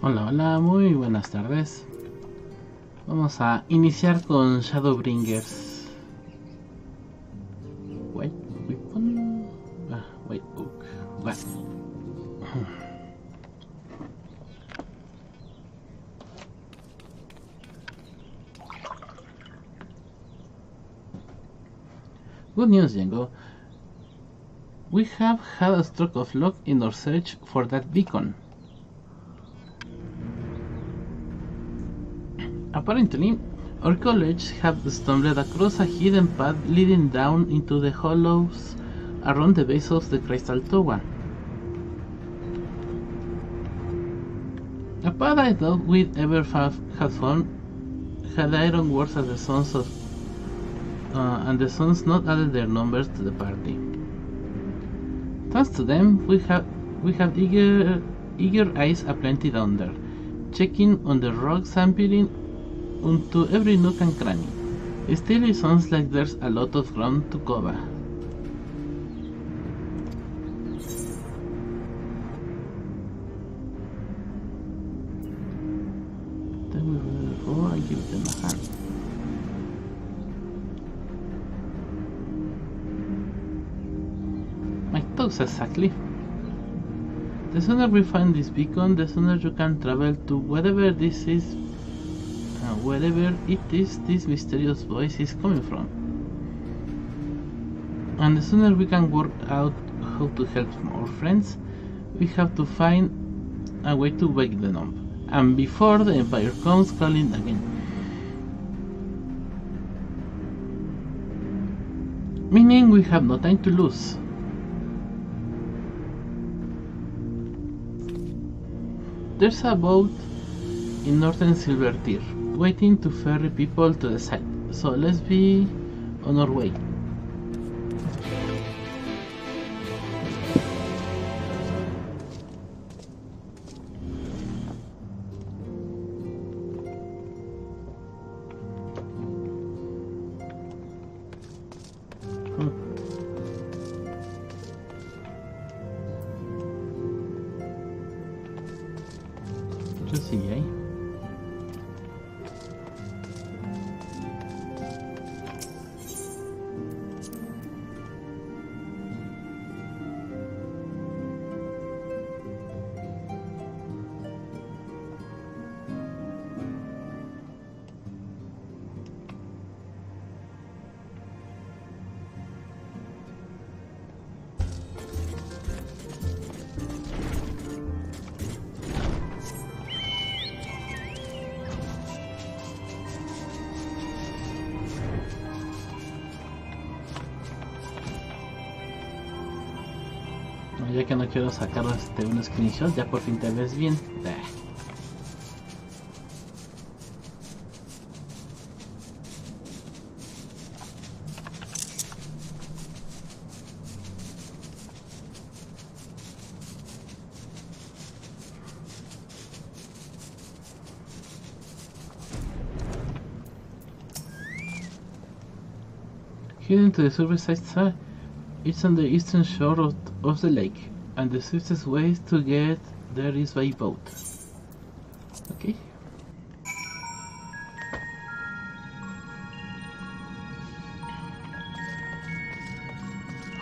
Hola, hola, muy buenas tardes. Vamos a iniciar con Shadowbringers. White Weapon. White Oak. What? Good news, Jengo. We have had a stroke of luck in our search for that beacon. Apparently, our college have stumbled across a hidden path leading down into the hollows around the base of the Crystal Tower. A path I thought we'd ever had found had iron words as the sons of and the sons not added their numbers to the party. Thanks to them, we have eager eyes aplenty down there, checking on the rocks and peering into every nook and cranny. Still, it sounds like there's a lot of ground to cover. Then we will go and give them a hand. My thoughts exactly. The sooner we find this beacon, the sooner you can travel to whatever this is, wherever it is this mysterious voice is coming from. And the sooner we can work out how to help our friends, we have to find a way to wake them up. And before the Empire comes calling again. Meaning we have no time to lose. There's a boat in northern Silvertear, waiting to ferry people to the site, so let's be on our way. Yo sigue ahí. Ya que no quiero sacar un screenshot, ya por fin te ves bien. Heading to the Surface side, it's on the eastern shore of the lake, and the swiftest way to get there is by boat. Okay.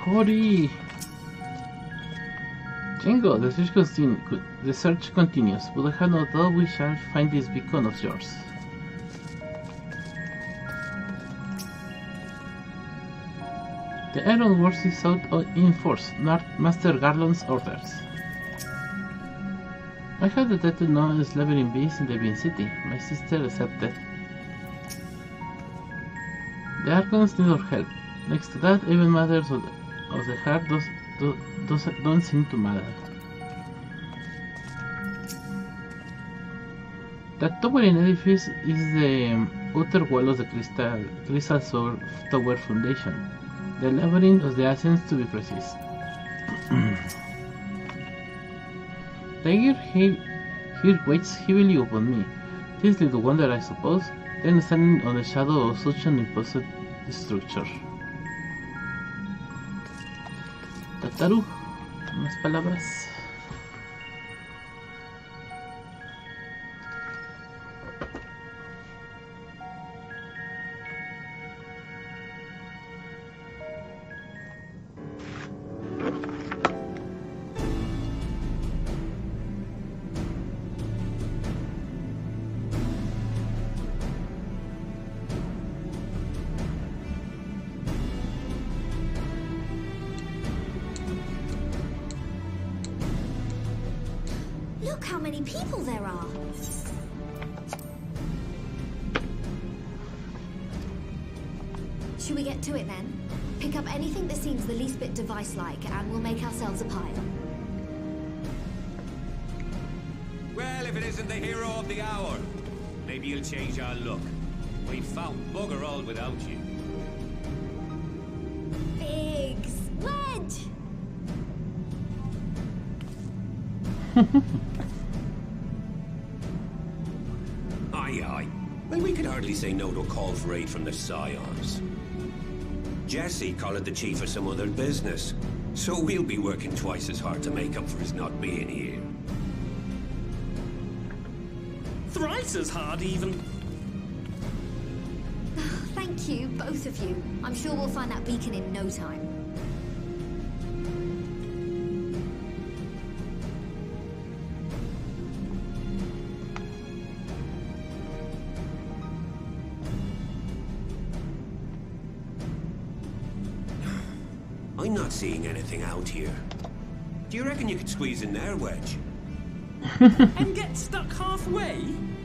Hurry! Jengo, the search continues, but I have no doubt we shall find this beacon of yours. The Iron Wars is out in force, Master Garland's orders. I have detected no slavering beasts in the Bean City. My sister accepted. The Archons need our help. Next to that, even matters of the heart don't seem to matter. That towering edifice is the outer wall of the Crystal Tower Foundation. The labyrinth of the Ascents, to be precise. The air here weighs heavily upon me. This little wonder, I suppose, then standing on the shadow of such an imposing structure. Tataru, unas palabras. how many people there are. Should we get to it then? Pick up anything that seems the least bit device-like, and we'll make ourselves a pile. Well, if it isn't the hero of the hour, maybe you'll change our look. We've found bugger all without you. Biggs! Wedge! Aye, aye. Well, we could hardly say no to a call for aid from the Scions. Jesse collared the chief for some other business, so we'll be working twice as hard to make up for his not being here. Thrice as hard, even. Thank you, both of you. I'm sure we'll find that beacon in no time. I'm not seeing anything out here. Do you reckon you could squeeze in there, Wedge? And get stuck halfway?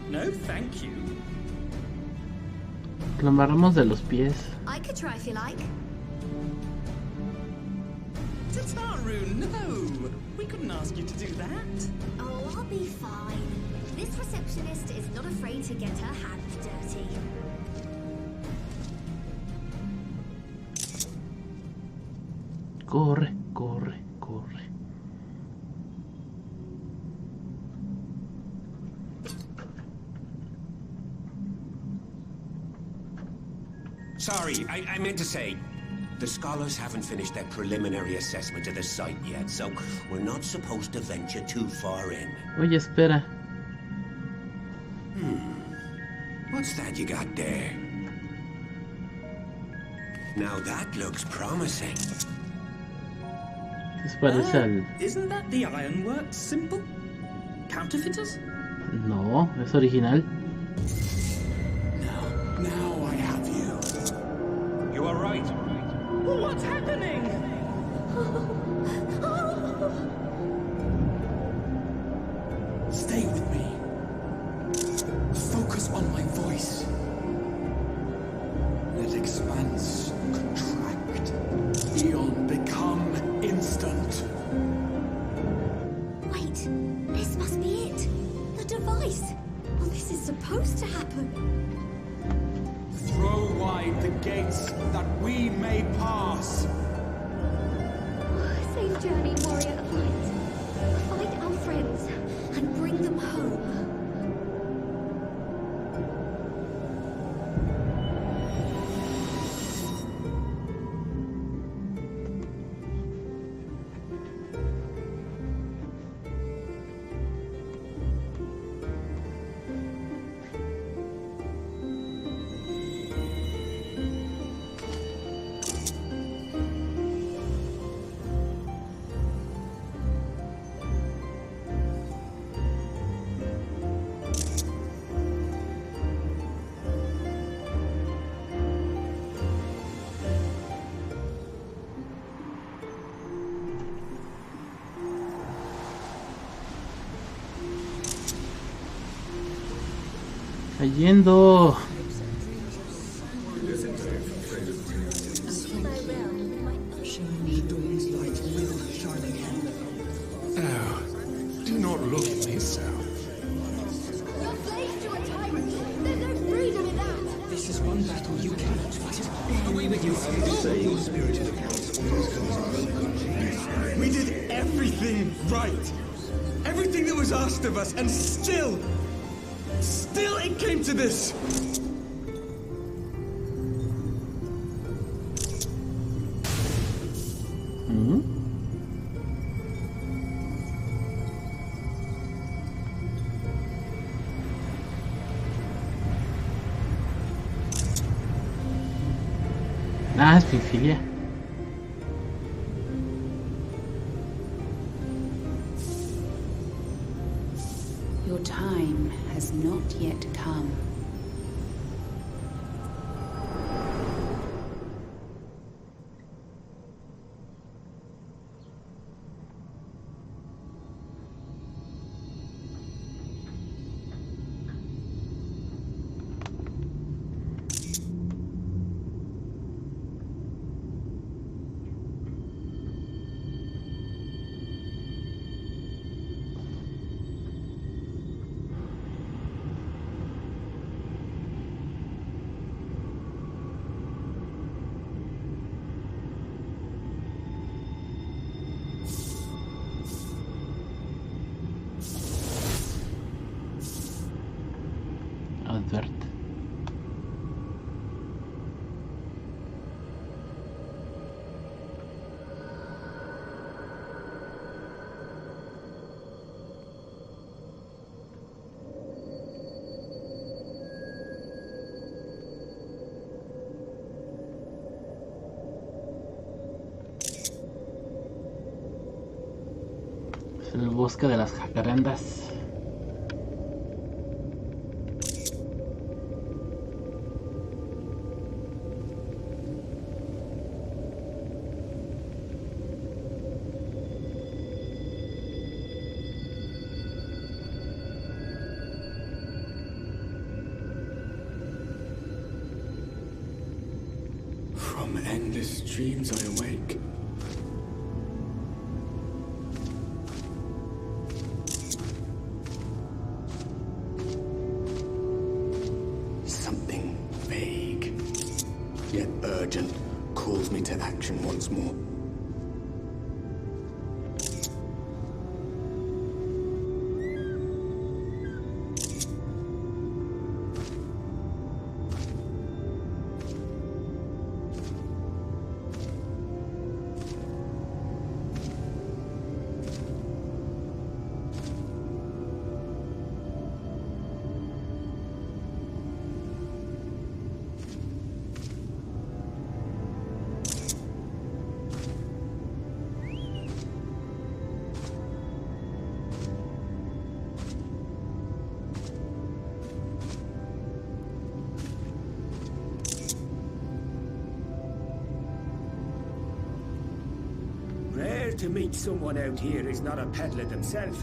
No, thank you. Lo amarramos de los pies. I could try if you like. Tataru, no! We couldn't ask you to do that. Oh, I'll be fine. This receptionist is not afraid to get her hands dirty. Corre, corre, corre. Sorry, I meant to say, the scholars haven't finished their preliminary assessment of the site yet, so we're not supposed to venture too far in. Oye, espera. What's that you got there? Now that looks promising. Se parece al... Isn't that the Ironworks symbol? Counterfeiters? No, es original. Now I have you. You are right. What's happening? Stay with me. Focus on my voice. Let expanse contract. Eon become instant. Wait, this must be it. The device. Well, this is supposed to happen. Throw wide the gates that we may pass. Safe journey, warrior of light. Find our friends and bring them home. Cayendo. Oh, do not look at me so. You're slaves to a tyrant. There's no freedom in that. This is one battle you cannot fight. We did everything right. Everything that was asked of us, and still it came to this. Ah, es Fifilia. Your time has not yet come. en el bosque de las jacarandas. From endless dreams I awake. Something vague, yet urgent, calls me to action once more. Rare to meet someone out here who's not a peddler themselves.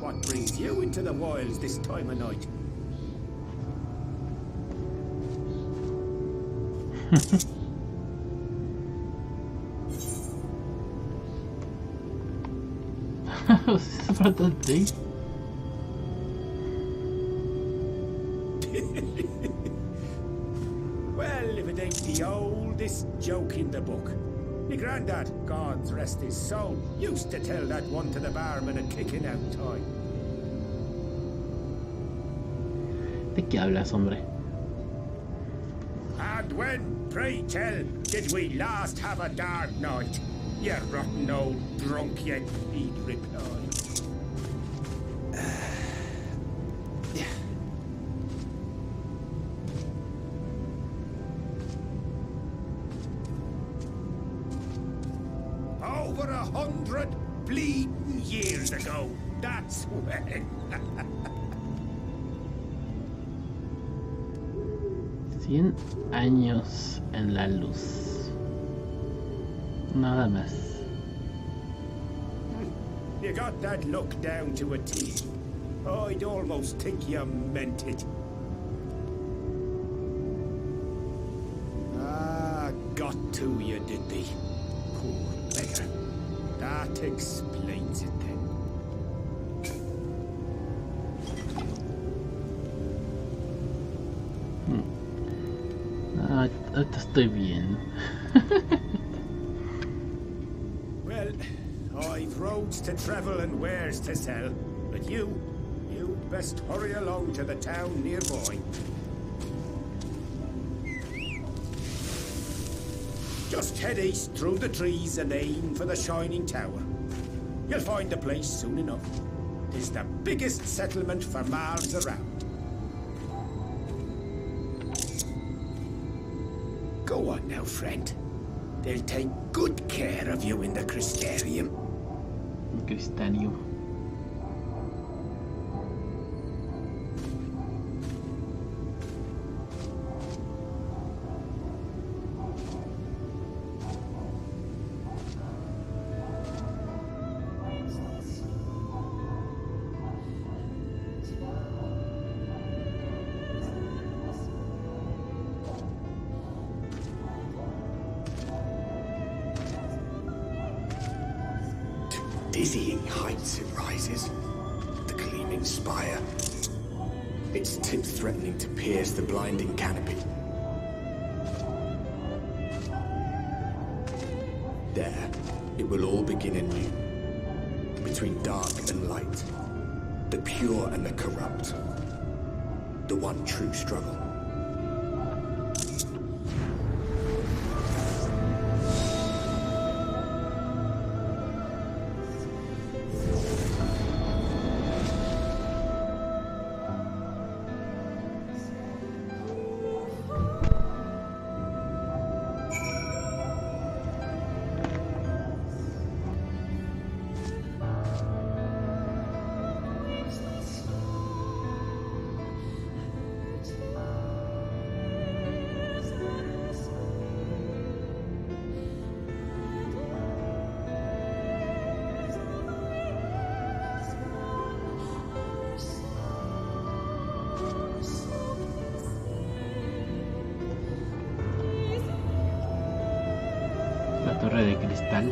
What brings you into the wilds this time of night? Was this about that day? Well, if it ain't the oldest joke in the book. Me granddad, God's rest his soul, used to tell that one to the barman at kicking out time. ¿De qué hablas, hombre? And when, pray tell, did we last have a dark night? You rotten old drunk, he'd reply. Over 100 bleeding years ago, that's when. 100 años en la luz. Nada más. You got that look down to a T. I'd almost think you meant it. Ah, got to you, did they? Poor beggar. That explains it then. Ahorita estoy bien. Well, I've roads to travel and wares to sell, but you best hurry along to the town nearby. Just head east through the trees and aim for the Shining Tower. You'll find the place soon enough. It's the biggest settlement for miles around. Go on now, friend. They'll take good care of you in the Crystarium. Cristanio. Dizzying heights it rises, the gleaming spire, its tip threatening to pierce the blinding canopy. There, it will all begin anew, between dark and light, the pure and the corrupt, the one true struggle. torre de cristal.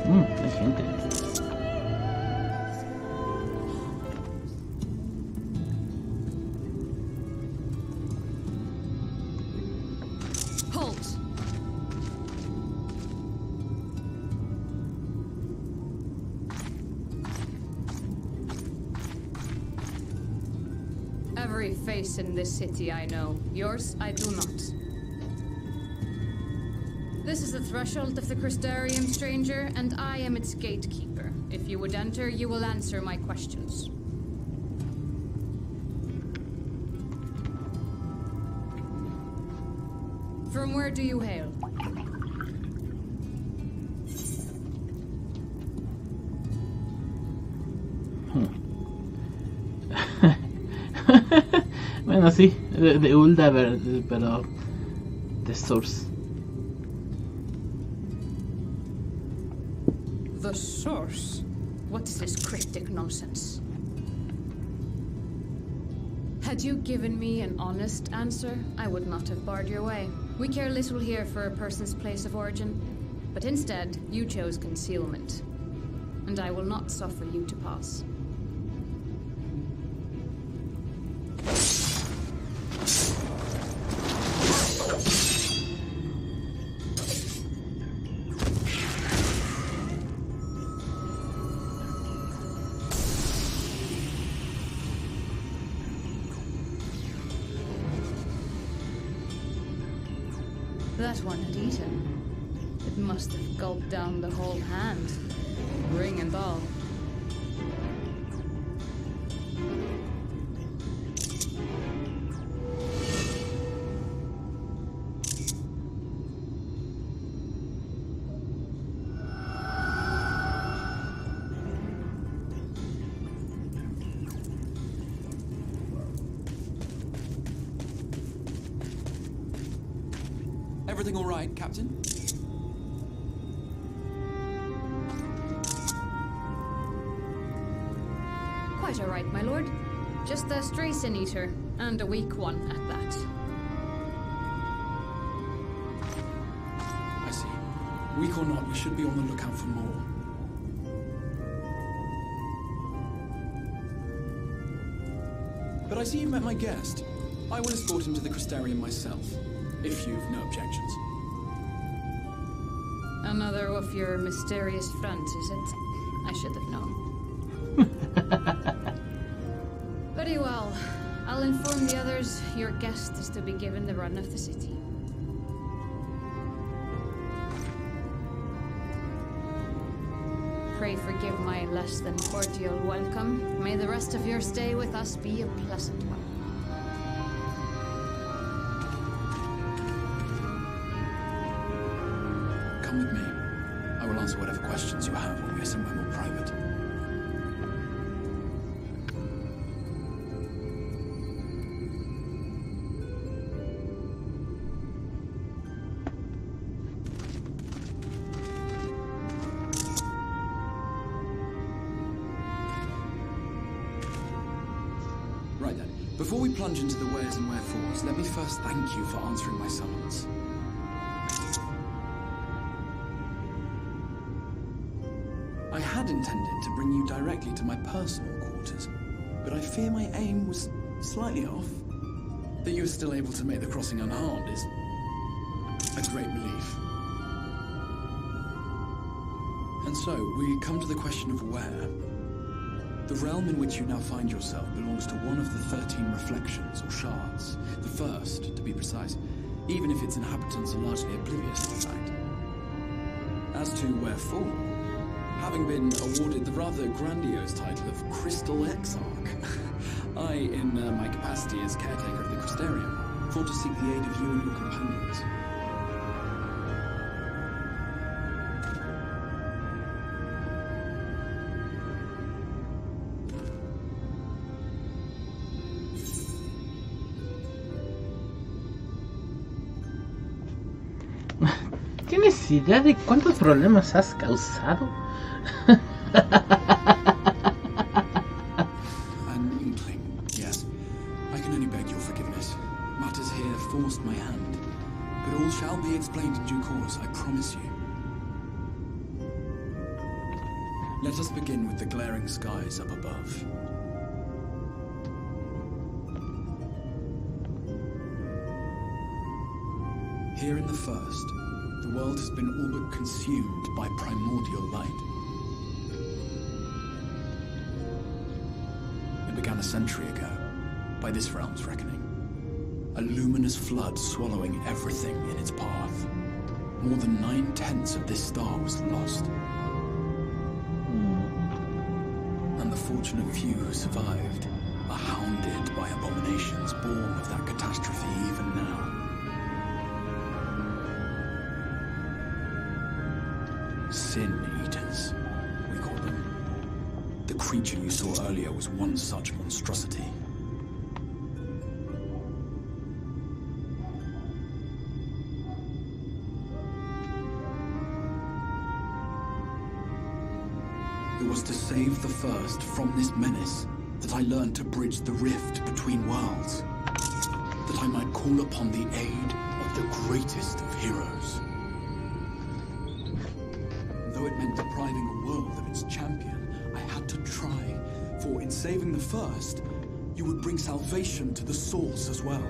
Hay gente. Halt! Every face in this city I know. Yours, I do not. This is the threshold of the Crystarium, stranger, and I am its gatekeeper. If you would enter, you will answer my questions. From where do you hail? Bueno, sí, de Ulda, pero the source. The source? What is this cryptic nonsense? Had you given me an honest answer, I would not have barred your way. We care little here for a person's place of origin, but instead, you chose concealment. And I will not suffer you to pass. That one had eaten. It must have gulped down the whole hand, ring and all. Everything all right, Captain? Quite all right, my lord. Just a stray sin eater, and a weak one at that. I see. Weak or not, we should be on the lookout for more. But I see you met my guest. I will escort him to the Crystarium myself, if you've no objections. Another of your mysterious fronts, is it? I should have known. Very well. I'll inform the others your guest is to be given the run of the city. Pray forgive my less than cordial welcome. May the rest of your stay with us be a pleasant one. questions you have when we're somewhere more private. Right then, before we plunge into the wheres and wherefores, let me first thank you for answering my summons. I had intended to bring you directly to my personal quarters, but I fear my aim was slightly off. That you were still able to make the crossing unharmed is a great relief. And so, we come to the question of where. The realm in which you now find yourself belongs to one of the 13 reflections, or shards. The first, to be precise, even if its inhabitants are largely oblivious to the fact. As to wherefore, having been awarded the rather grandiose title of Crystal Exarch, I, in my capacity as caretaker of the Crystarium, thought to seek the aid of you and your companions. ¿Tienes idea de cuántos problemas has causado? An inkling, yes. I can only beg your forgiveness. Matters here forced my hand. But all shall be explained in due course, I promise you. Let us begin with the glaring skies up above. Here in the first, the world has been all but consumed by primordial light. It began a century ago, by this realm's reckoning. A luminous flood swallowing everything in its path. More than 9/10 of this star was lost. And the fortunate few who survived are hounded by abominations born of that catastrophe even now. Sin Eaters, we call them. The creature you saw earlier was one such monstrosity. It was to save the first from this menace that I learned to bridge the rift between worlds. That I might call upon the aid of the greatest of heroes. Though it meant depriving a world of its champion, I had to try, for in saving the first, you would bring salvation to the source as well.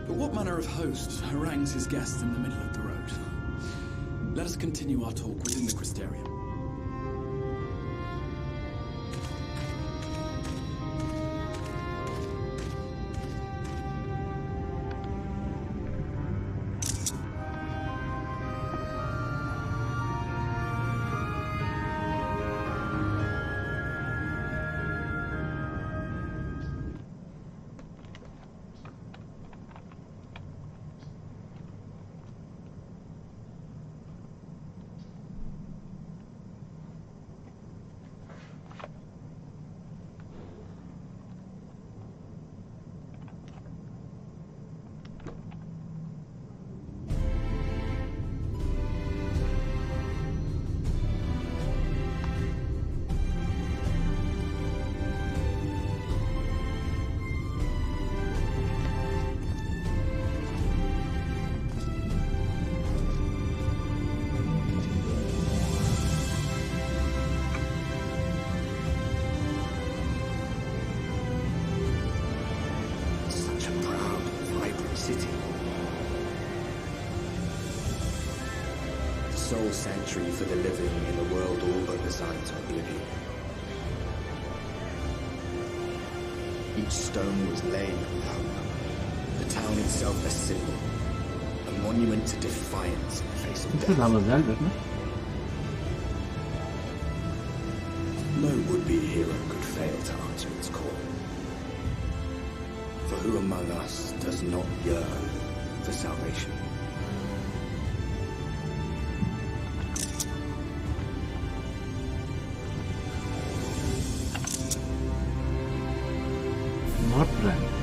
But what manner of host harangues his guests in the middle of the road? Let us continue our talk within the Crystarium. Sole sanctuary for the living in a world all but resigned to oblivion. Each stone was laid with hope. The town itself a symbol, a monument to defiance in the face of death. No would-be hero could fail to answer its call. Who among us does not yearn for salvation? Northland.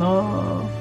No.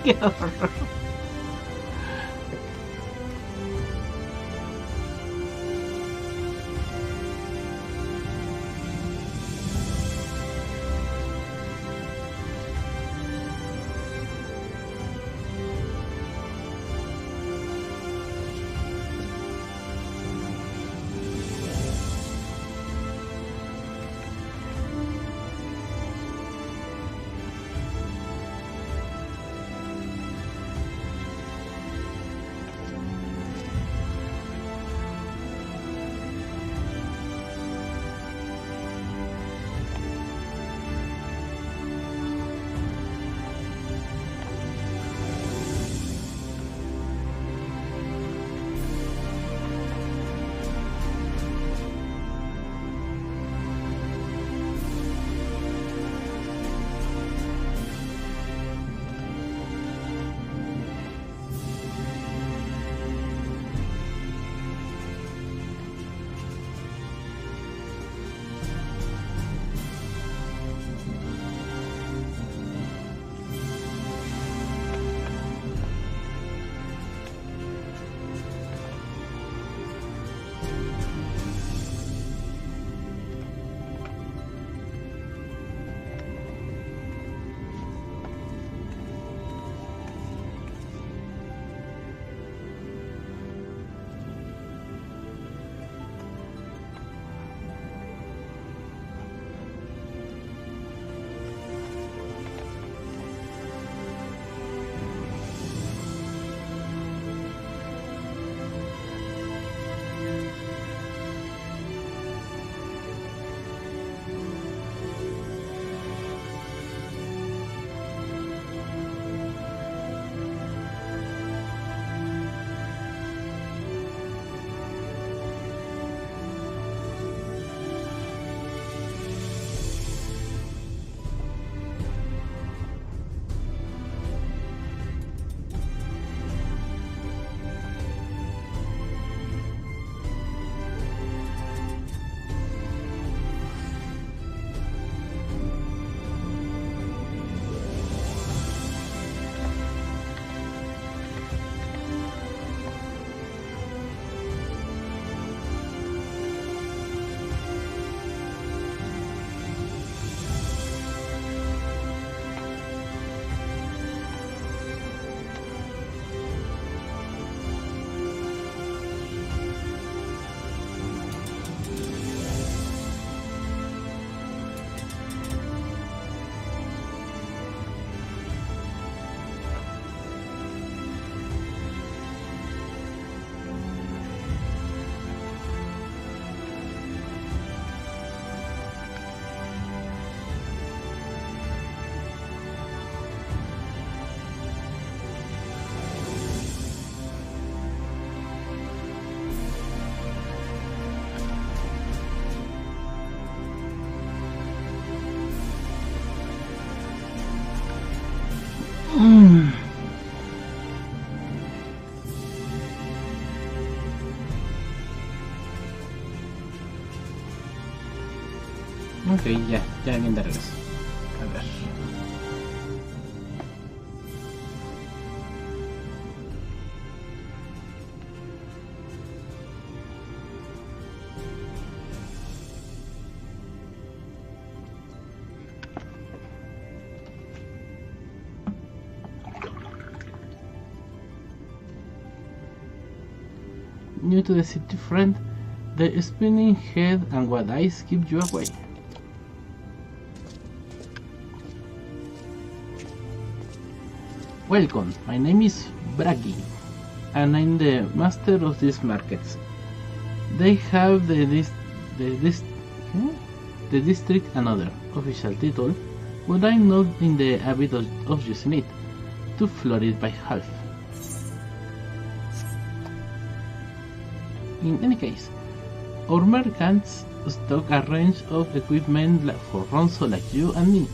Qué horror. Ok, ya bien de regreso. A ver. New to the city, friend. The spinning head and what eyes keep you away. Welcome, my name is Bragi, and I'm the master of these markets. They have the district another official title, but I'm not in the habit of using it, to floor it by half. In any case, our merchants stock a range of equipment for Ronso like you and me,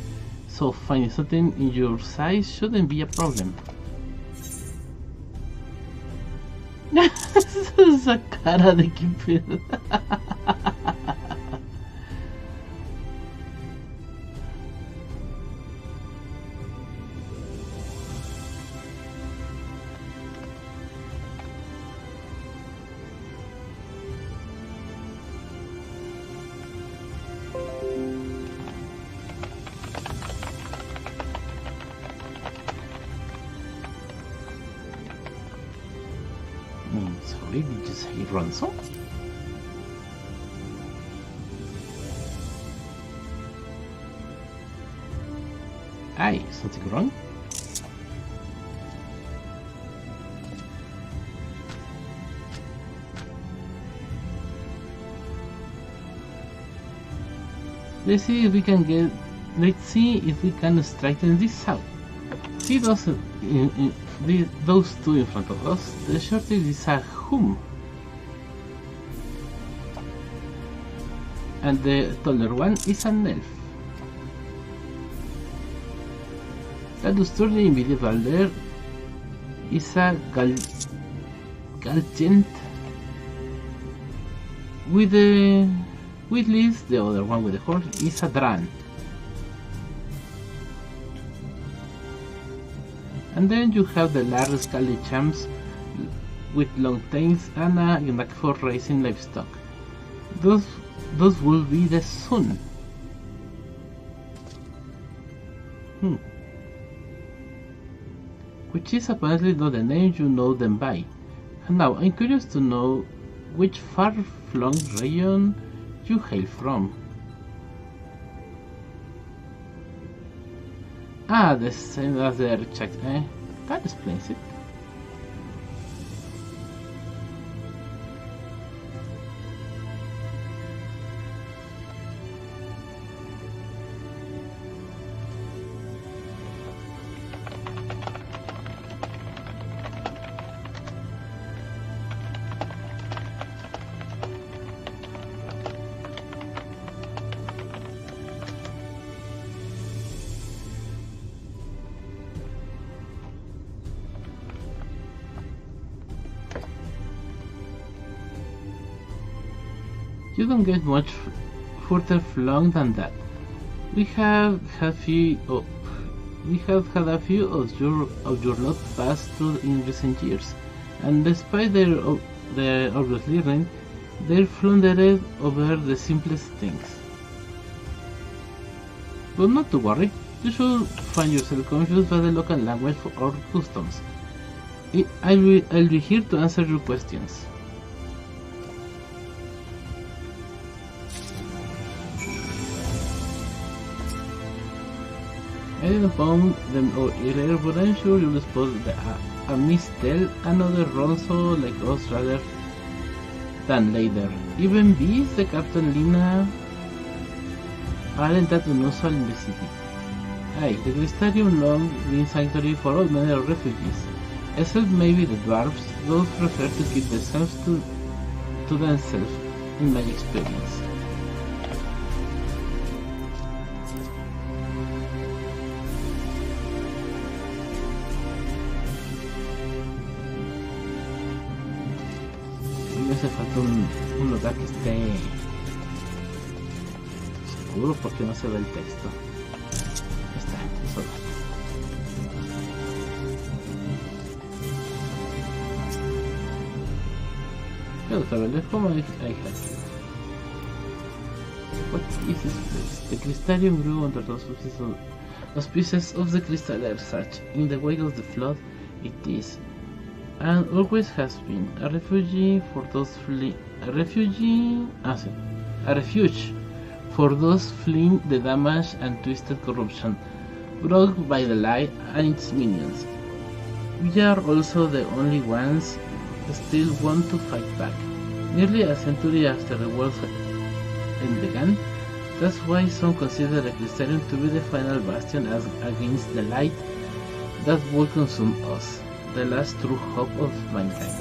so finding something in your size shouldn't be a problem. Esa cara de que pedo. Sorry, did you say Ronso? Aye, something wrong? Let's see if we can straighten this out. See those two in front of us. The shortest is a hum, and the taller one is an elf. That sturdy individual there is a Galgent with Liz. The other one with the horse is a Dran. And then you have the large scaly champs with long tails and a knack for raising livestock. Those will be the Sun. Which is apparently not the name you know them by. And now I'm curious to know which far-flung region you hail from. Ah, the same as the check. That explains it. You don't get much further flung than that. We have had a few of your lot pass through in recent years, and despite their obvious learning, they're floundered over the simplest things. But not to worry, you should find yourself confused by the local language or customs. I'll be here to answer your questions. I didn't found them earlier, but I'm sure you'll spot a Mistel, another Ronso like us rather than later. Even bees, the Captain Lina, aren't that unusual in the city. Aye, the Crystarium long been sanctuary for all manner of refugees, except maybe the dwarves. Those prefer to keep themselves to themselves, in my experience. Me hace falta un lugar que esté seguro porque no se ve el texto. Ahí está, eso va. Como I had. What is this place? The crystalium grew under those auspices of the Crystaller Search. In the wake of the flood, it is, and always has been, a refuge for those fleeing. A refuge for those fleeing the damage and twisted corruption brought by the light and its minions. We are also the only ones who still want to fight back. Nearly a century after the world began, that's why some consider the Crystalium to be the final bastion against the light that will consume us, the last true hope of mankind.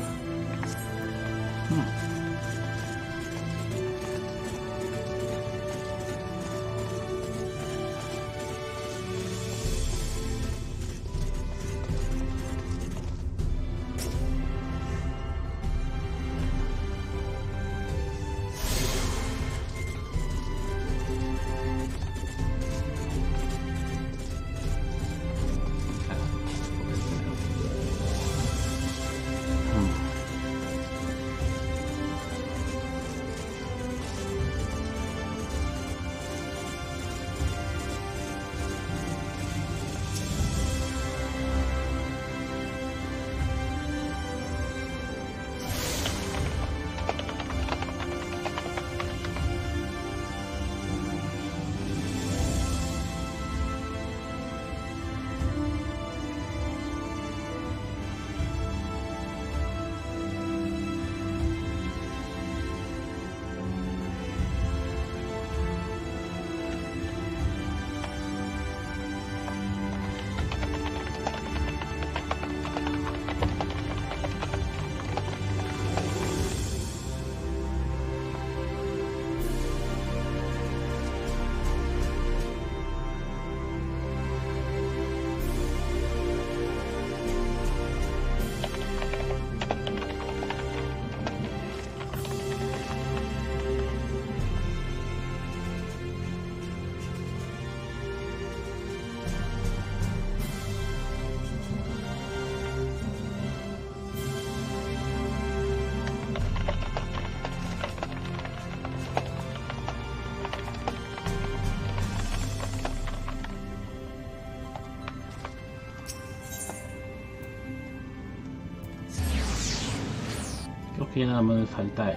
Creo que ya nada más me falta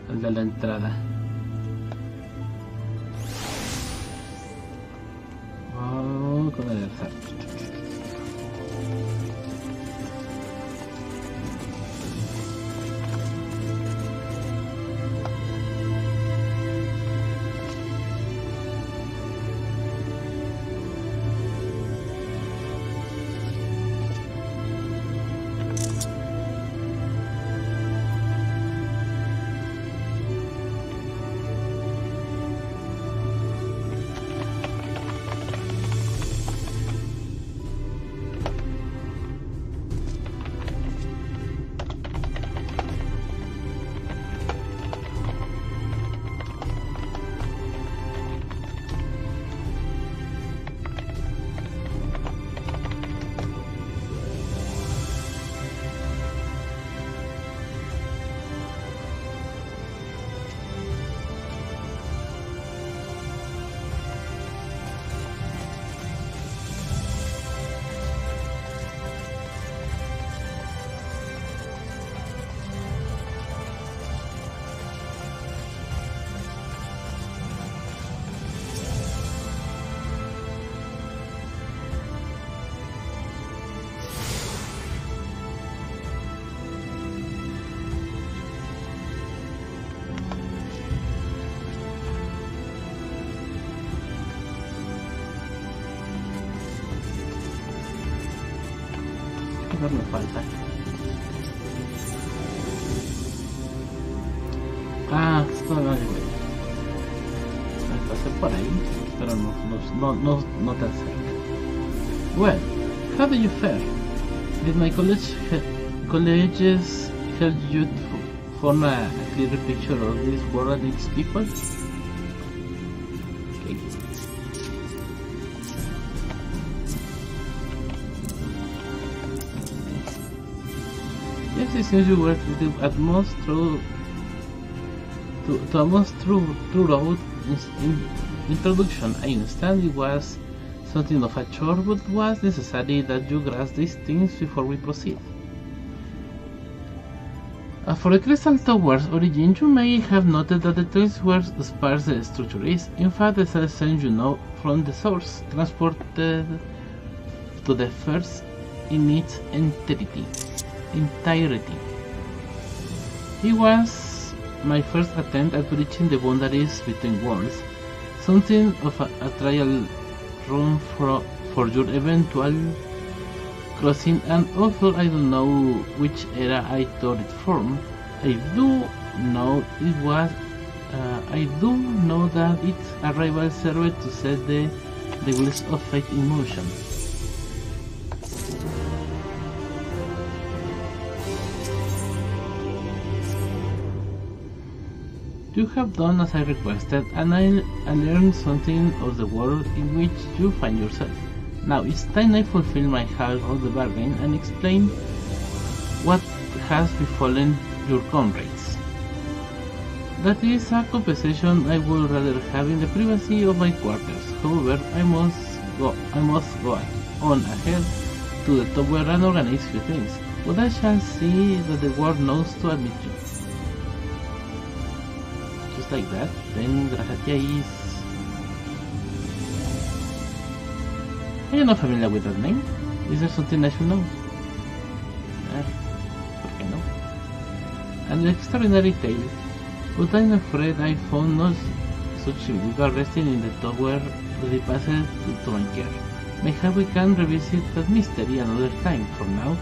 el de la entrada. Oh, con el alzar. Me falta. Ah, esto no es bueno. Me pasé por ahí, pero no tan cerca. Well, how do you fare? Did my colleges help you to form a clearer picture of this world and its people? Honestly, since you were treated at most through road in introduction, I understand it was something of a chore, but it was necessary that you grasp these things before we proceed. For the Crystal Tower's origin, you may have noted that the tales were sparse the structure is. In fact, the cell sent you know from the source, transported to the first in its entirety. It was my first attempt at bridging the boundaries between worlds, something of a trial run for your eventual crossing, and although I don't know which era I thought it formed, I do know that its arrival served to set the wheels of fate in motion. You have done as I requested, and I learned something of the world in which you find yourself. Now it's time I fulfill my half of the bargain and explain what has befallen your comrades. That is a compensation I would rather have in the privacy of my quarters. However, I must go on ahead to the tower and organize few things, but I shall see that the world knows to admit you. Just like that, then Gracias is... I am not familiar with that name. Is there something I should know? ¿Por qué no? An extraordinary tale, but I'm afraid I found no such individual resting in the tower that it passed to my care. Maybe we can revisit that mystery another time. For now,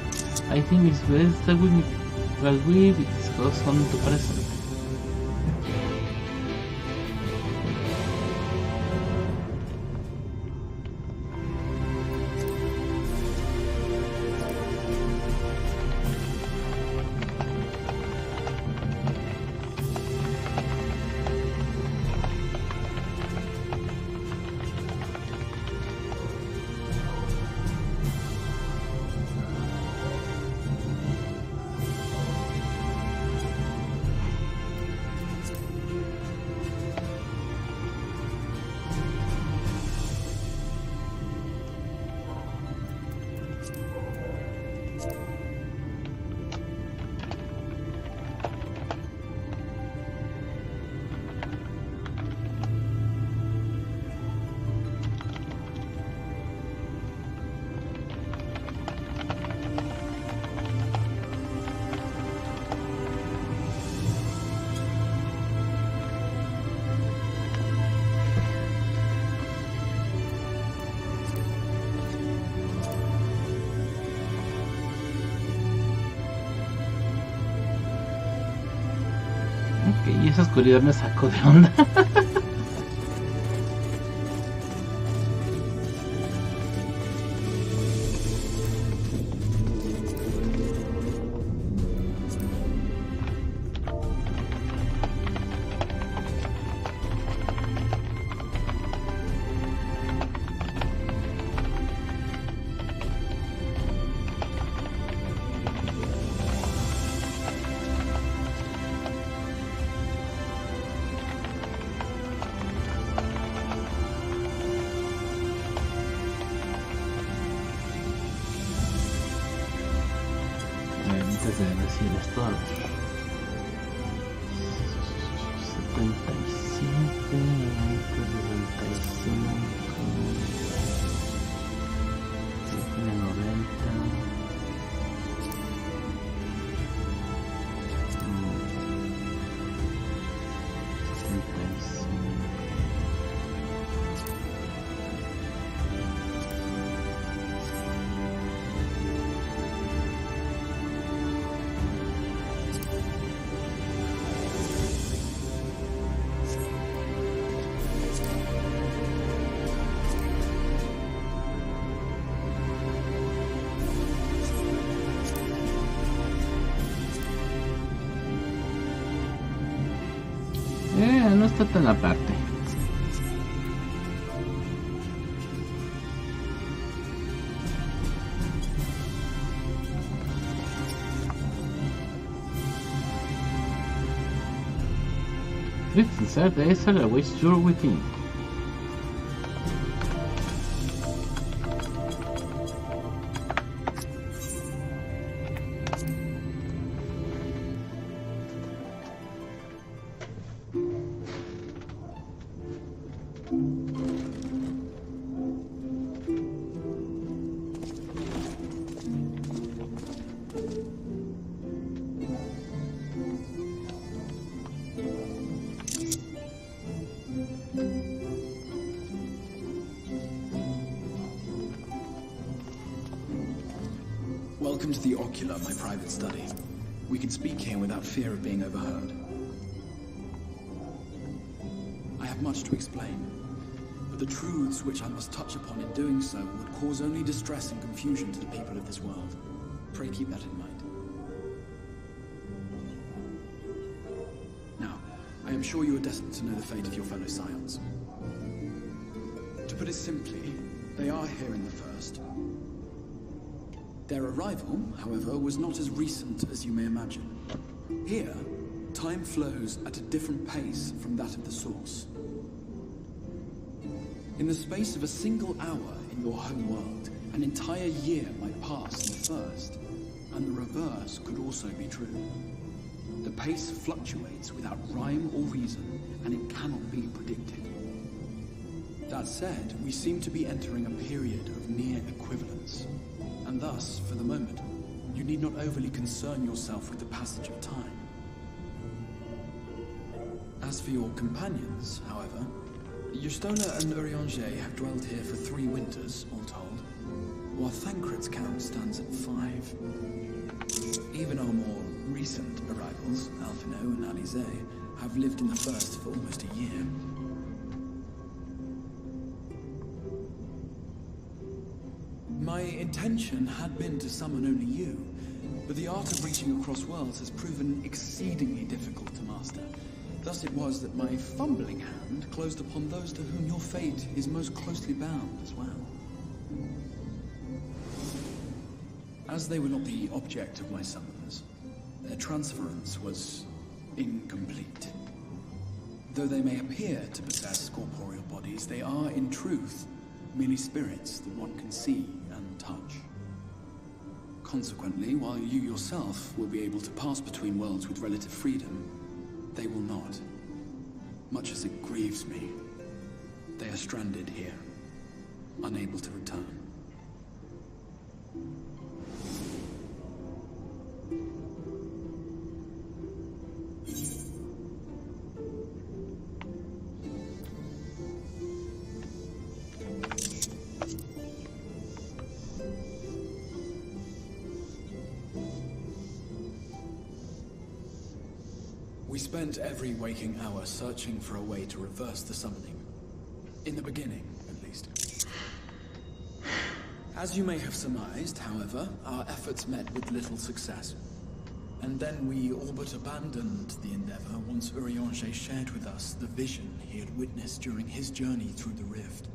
I think it's best that we discuss on the present. Y esa oscuridad me sacó de onda. Antes de decir esto, a ver. 77, 75, tiene 90. No está tan aparte. Insert the Acer awaits your within. Welcome to the Ocular, my private study. We can speak here without fear of being overheard. I have much to explain, but the truths which I must touch upon in doing so would cause only distress and confusion to the people of this world. Pray keep that in mind. Now, I am sure you are destined to know the fate of your fellow Scions. To put it simply, they are here in the First. Their arrival, however, was not as recent as you may imagine. Here, time flows at a different pace from that of the Source. In the space of a single hour in your home world, an entire year might pass in the First, and the reverse could also be true. The pace fluctuates without rhyme or reason, and it cannot be predicted. That said, we seem to be entering a period of near equivalence. And thus, for the moment, you need not overly concern yourself with the passage of time. As for your companions, however, Yustola and Urianger have dwelled here for 3 winters, all told, while Thancred's count stands at 5. Even our more recent arrivals, Alphino and Alize, have lived in the First for almost a year. My intention had been to summon only you, but the art of reaching across worlds has proven exceedingly difficult to master. Thus it was that my fumbling hand closed upon those to whom your fate is most closely bound as well. As they were not the object of my summons, their transference was incomplete. Though they may appear to possess corporeal bodies, they are, in truth, merely spirits that one can see and touch. Consequently, while you yourself will be able to pass between worlds with relative freedom, they will not. Much as it grieves me, they are stranded here, unable to return. We spent every waking hour searching for a way to reverse the summoning. In the beginning, at least. As you may have surmised, however, our efforts met with little success. And then we all but abandoned the endeavor once Urianger shared with us the vision he had witnessed during his journey through the rift.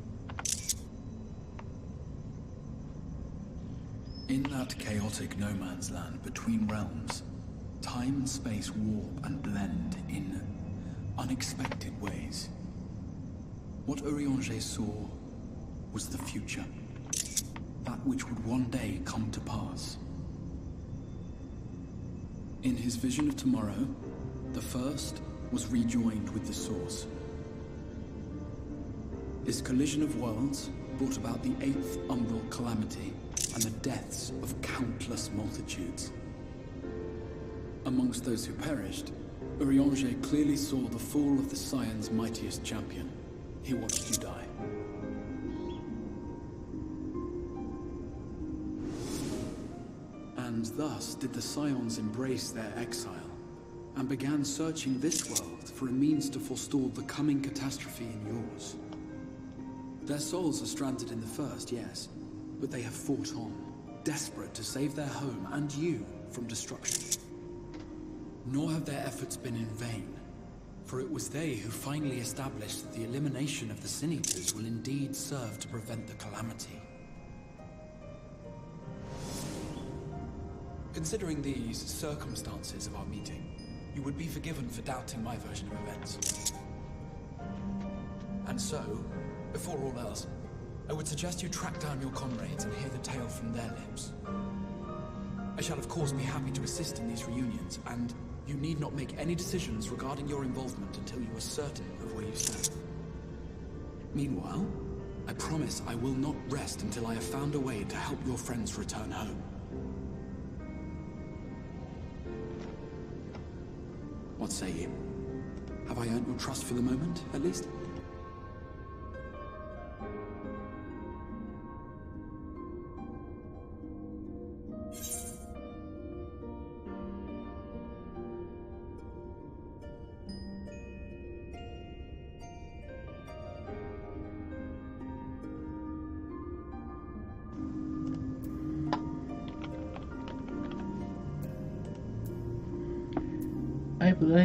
In that chaotic no man's land between realms, time and space warp and blend in unexpected ways. What Urianger saw was the future. That which would one day come to pass. In his vision of tomorrow, the First was rejoined with the Source. This collision of worlds brought about the 8th umbral calamity and the deaths of countless multitudes. Amongst those who perished, Urianger clearly saw the fall of the Scion's mightiest champion. He watched you die. And thus did the Scions embrace their exile, and began searching this world for a means to forestall the coming catastrophe in yours. Their souls are stranded in the First, yes, but they have fought on, desperate to save their home and you from destruction. Nor have their efforts been in vain, for it was they who finally established that the elimination of the Sin Eaters will indeed serve to prevent the calamity. Considering these circumstances of our meeting, you would be forgiven for doubting my version of events. And so, before all else, I would suggest you track down your comrades and hear the tale from their lips. I shall of course be happy to assist in these reunions, and you need not make any decisions regarding your involvement until you are certain of where you stand. Meanwhile, I promise I will not rest until I have found a way to help your friends return home. What say you? Have I earned your trust for the moment, at least?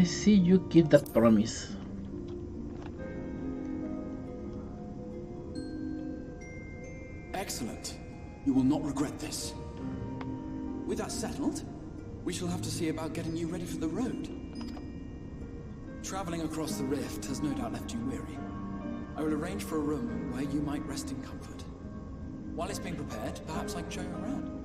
I see you keep that promise. Excellent. You will not regret this. With that settled, we shall have to see about getting you ready for the road. Traveling across the rift has no doubt left you weary. I will arrange for a room where you might rest in comfort. While it's being prepared, perhaps I can show you around.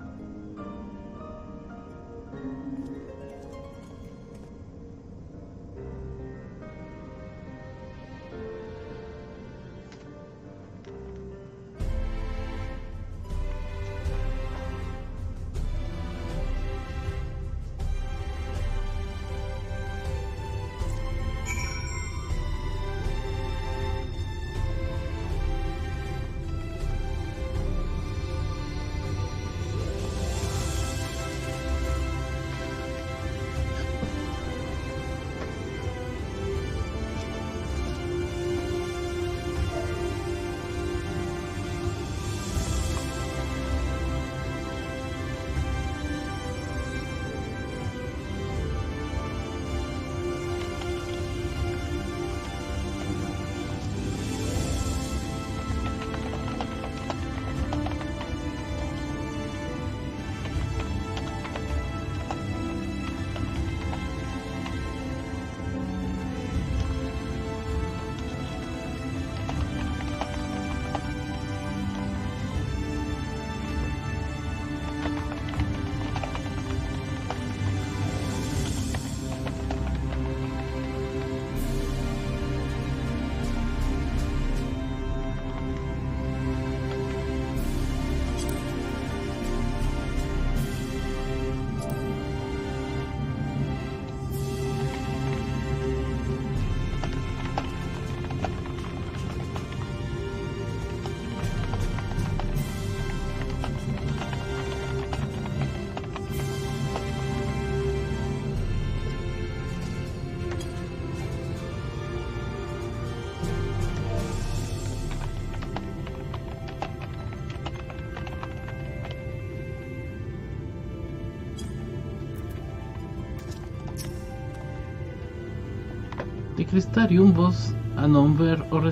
The Crystarium boasts a number of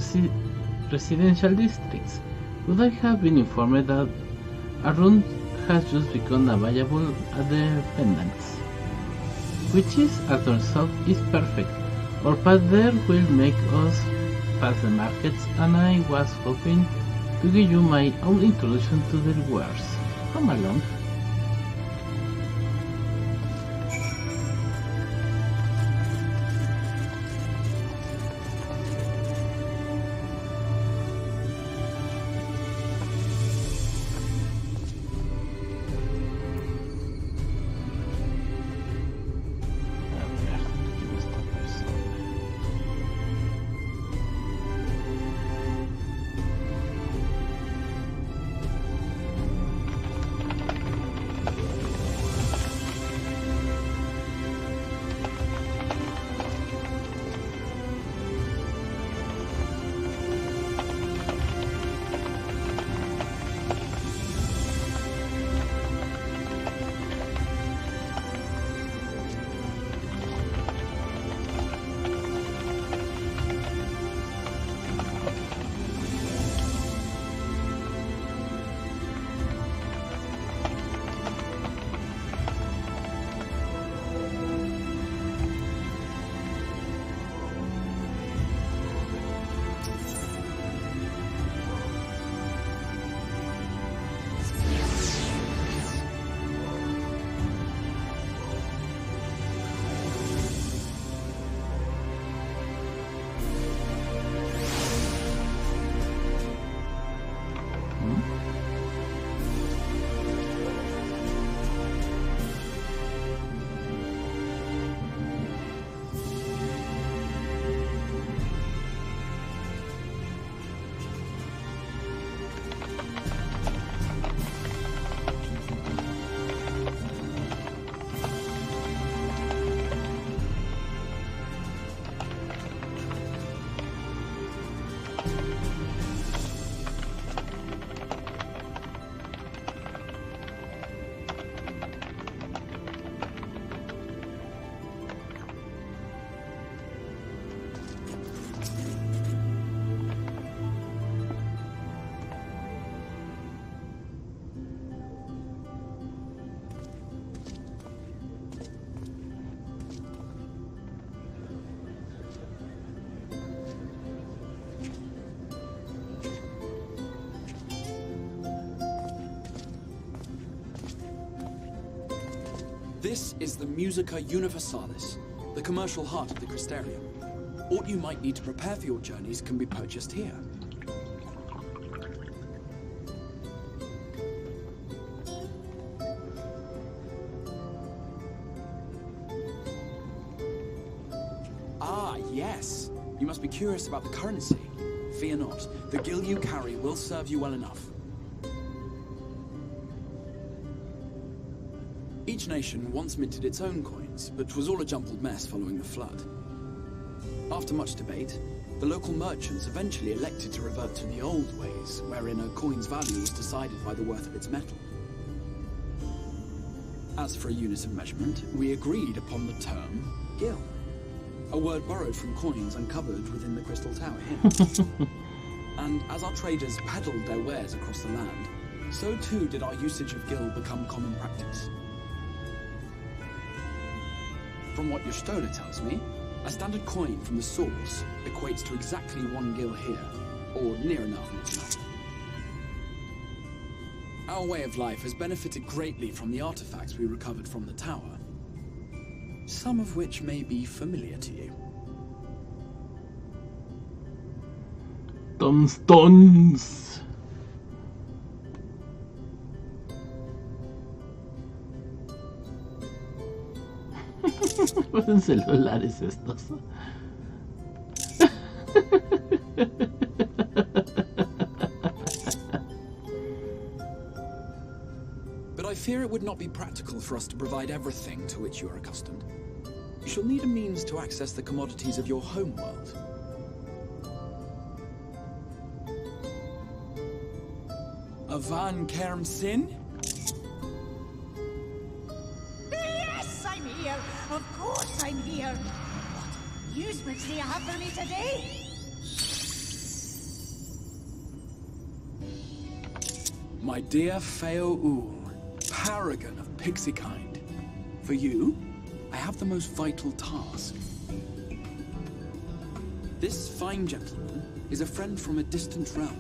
residential districts. Would I have been informed that a room has just become available at the Pendants, which is, as turns out, is perfect. Our path there will make us pass the markets, and I was hoping to give you my own introduction to the wares. Come along. This is the Musica Universalis, the commercial heart of the Crystarium. What you might need to prepare for your journeys can be purchased here. Ah, yes. You must be curious about the currency. Fear not. The gil you carry will serve you well enough. Each nation once minted its own coins, but was all a jumbled mess following the flood. After much debate, the local merchants eventually elected to revert to the old ways, wherein a coin's value was decided by the worth of its metal. As for a unit of measurement, we agreed upon the term gil, a word borrowed from coins uncovered within the Crystal Tower here. And as our traders peddled their wares across the land, so too did our usage of gil become common practice. From what your stola tells me, a standard coin from the source equates to exactly 1 gil here, or near enough in its life. Our way of life has benefited greatly from the artifacts we recovered from the tower, some of which may be familiar to you. Tombstones. Parecen celulares estos. But I fear it would not be practical for us to provide everything to which you are accustomed. You shall need a means to access the commodities of your homeworld. A Van Kerm Sin? Yes, I'm here. Of course I'm here. What amusements do you have for me today? My dear Feo U, paragon of pixie kind. For you, I have the most vital task. This fine gentleman is a friend from a distant realm.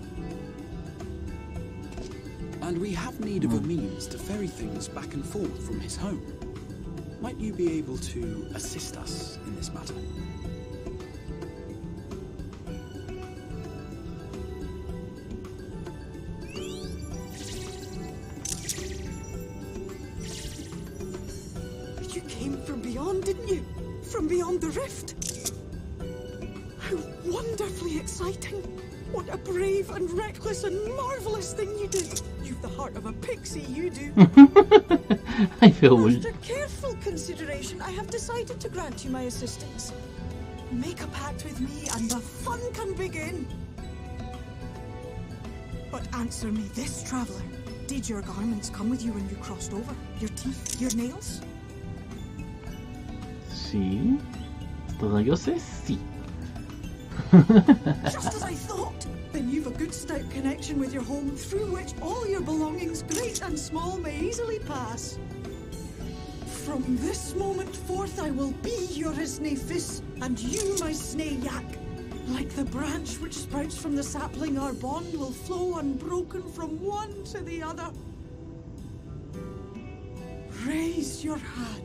And we have need of a means to ferry things back and forth from his home. Might you be able to assist us in this matter? You came from beyond, didn't you? From beyond the rift? How wonderfully exciting! What a brave and reckless and marvelous thing you did! You've the heart of a pixie, you do. I feel After careful consideration, I have decided to grant you my assistance. Make a pact with me and the fun can begin. But answer me this, traveler. Did your garments come with you when you crossed over? Your teeth? Your nails? Sí. Todo yo sé, sí. Just as I thought! Then you've a good stout connection with your home through which all your belongings, great and small, may easily pass. From this moment forth I will be your Isne Fis, and you my Sne Yak. Like the branch which sprouts from the sapling, our bond will flow unbroken from one to the other. Raise your hand.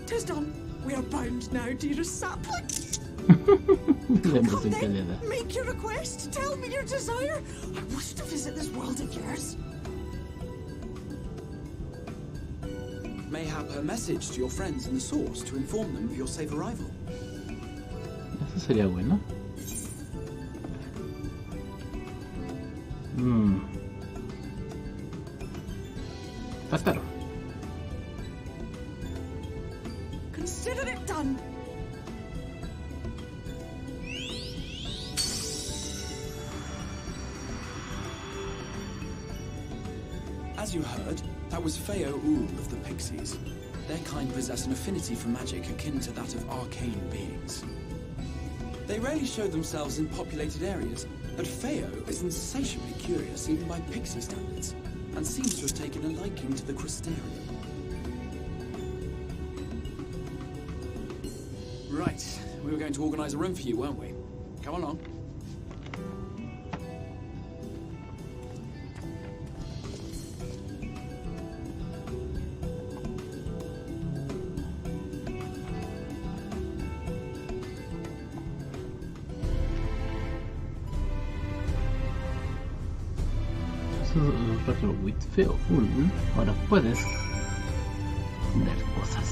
Tis done. We are bound now, dearest sapling. Come then, make your request. Tell me your desire. I wish to visit this world of yours. Mayhap a message to your friends in the source to inform them of your safe arrival. Eso sería bueno. Tátaro. Consider it done. As you heard, that was Feo U of the Pixies. Their kind possess an affinity for magic akin to that of arcane beings. They rarely show themselves in populated areas, But Feo is insatiably curious even by pixie standards, and seems to have taken a liking to the crustarium. Right, we were going to organise a room for you, weren't we? Come along. Pero with Feo, ahora puedes vender cosas.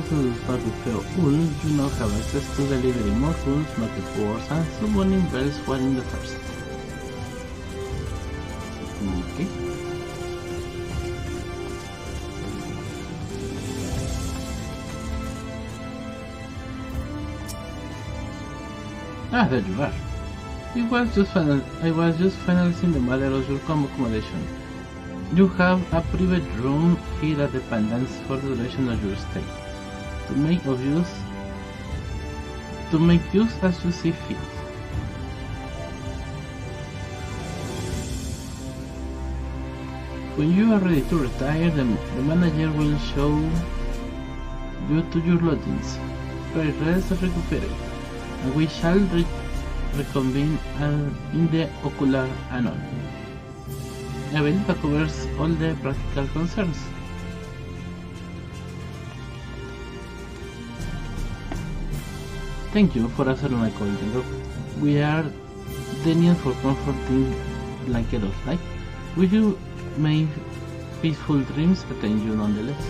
To start with Feo you now have access to delivering more tools, market boards, and summoning bells while in the first. Okay. There you are. I was just finalizing the matter of your accommodation. You have a private room here at the Pendants for the duration of your stay. To make use as you see fit. When you are ready to retire, the manager will show you to your lodgings. Rest and recuperate, and we shall reconvene in the Ocular Anon. I believe that covers all the practical concerns. Thank you for answering my call, Jengo. We are the need for comforting blanket of light. Will you make peaceful dreams attain you nonetheless?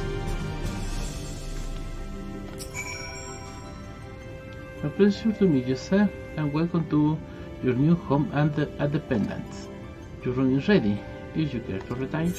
A pleasure to meet you, sir, and welcome to your new home at the Pendants. Your room is ready. If you care to retire.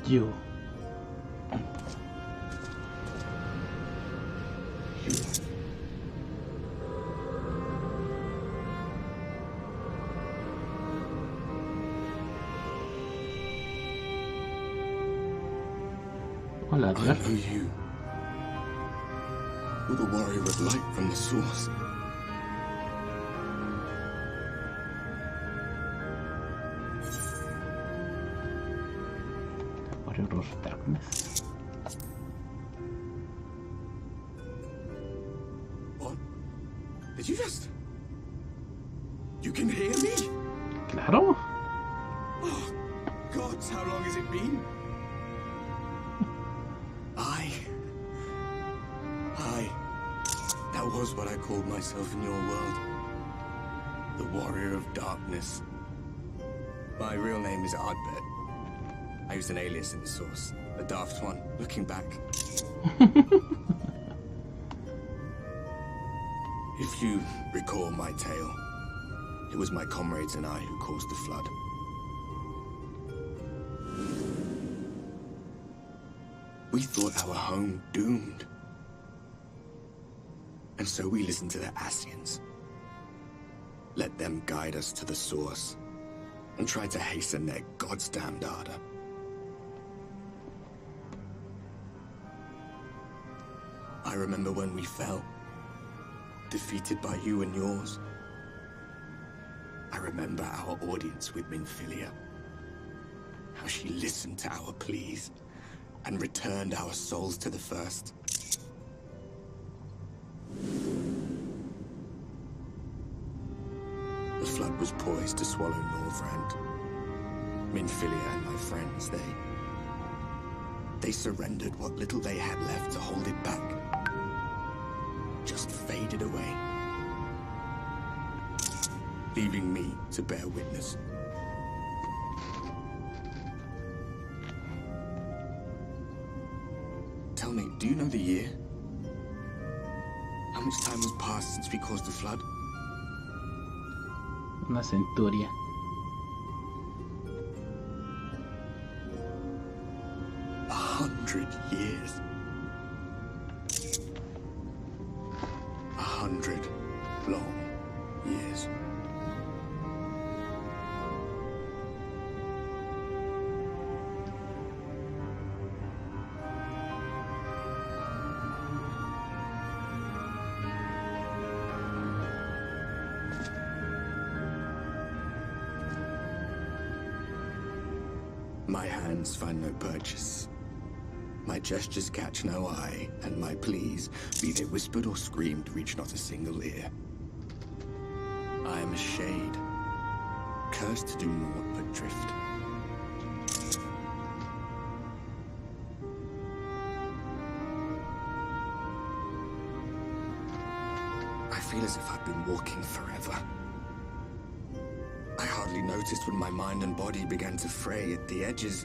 You. Hola, I know you. You're the warrior of light from the source. Warrior of darkness. What? Did you just... You can hear me? Claro. Oh, God, how long has it been? That was what I called myself in your world. The Warrior of Darkness. My real name is Ardbert. I used an alias in the source. A daft one, looking back. If you recall my tale, it was my comrades and I who caused the flood. We thought our home doomed. And so we listened to the Ascians. Let them guide us to the source, and tried to hasten their goddamned ardor. I remember when we fell, defeated by you and yours. I remember our audience with Minfilia, how she listened to our pleas and returned our souls to the First. The flood was poised to swallow Northrend. Minfilia and my friends, they surrendered what little they had left to hold it back. Just faded away, leaving me to bear witness. Tell me, do you know the year? How much time has passed since we caused the flood? Una centuria. 100 years. 100 long years. My hands find no purchase. My gestures catch no eye, and my pleas, be they whispered or screamed, reach not a single ear. I am a shade, cursed to do naught but drift. I feel as if I've been walking forever. I hardly noticed when my mind and body began to fray at the edges.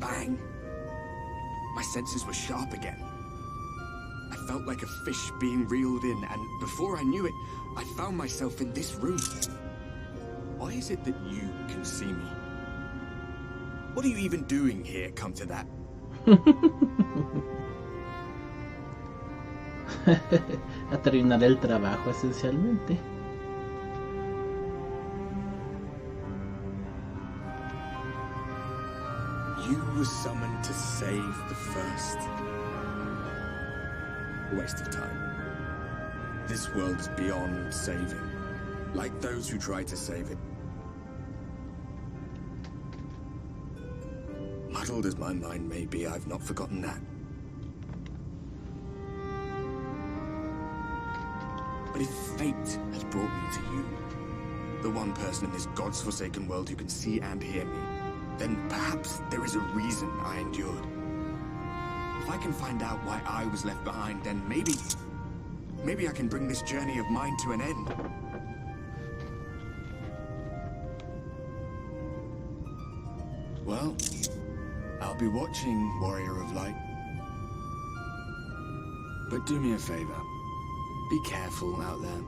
Bang! My senses were sharp again. I felt like a fish being reeled in, and before I knew it, I found myself in this room. Why is it that you can see me? What are you even doing here, come to that? A terminar el trabajo, esencialmente. You were summoned to save the first. A waste of time. This world is beyond saving, like those who try to save it. Muddled as my mind may be, I've not forgotten that. But if fate has brought me to you, the one person in this God's-forsaken world who can see and hear me, then perhaps there is a reason I endured. If I can find out why I was left behind, then maybe I can bring this journey of mine to an end. Well, I'll be watching, Warrior of Light. But do me a favor. Be careful out there.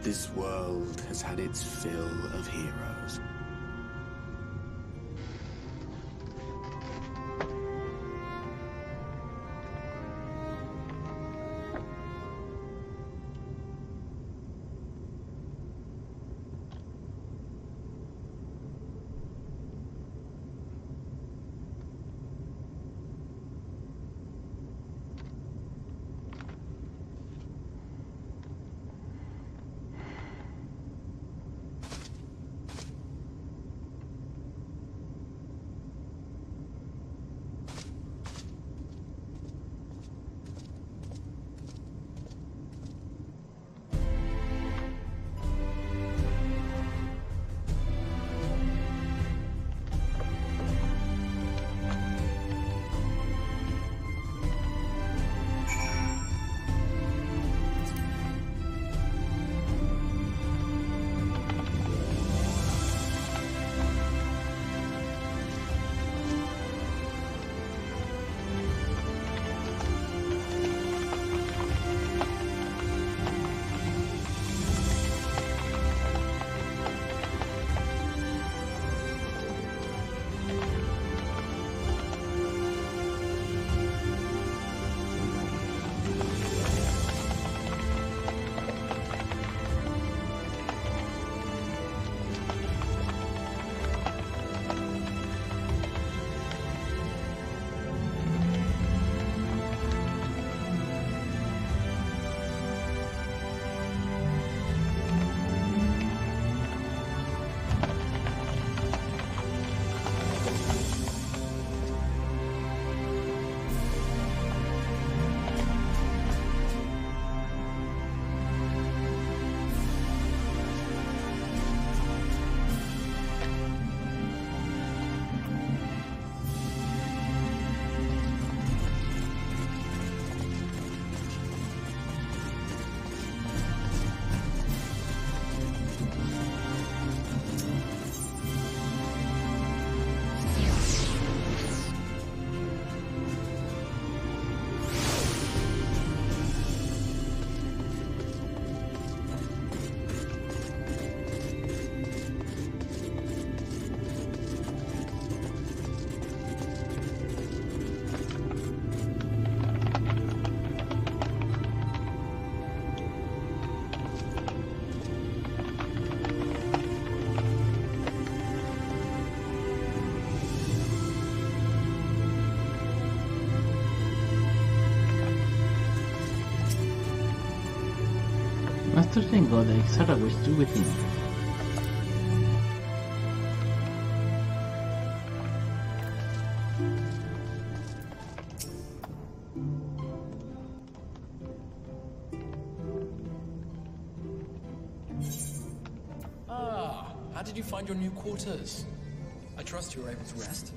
This world has had its fill of heroes. Master Jengo, the Xara wish you within. Ah, how did you find your new quarters? I trust you were able to rest.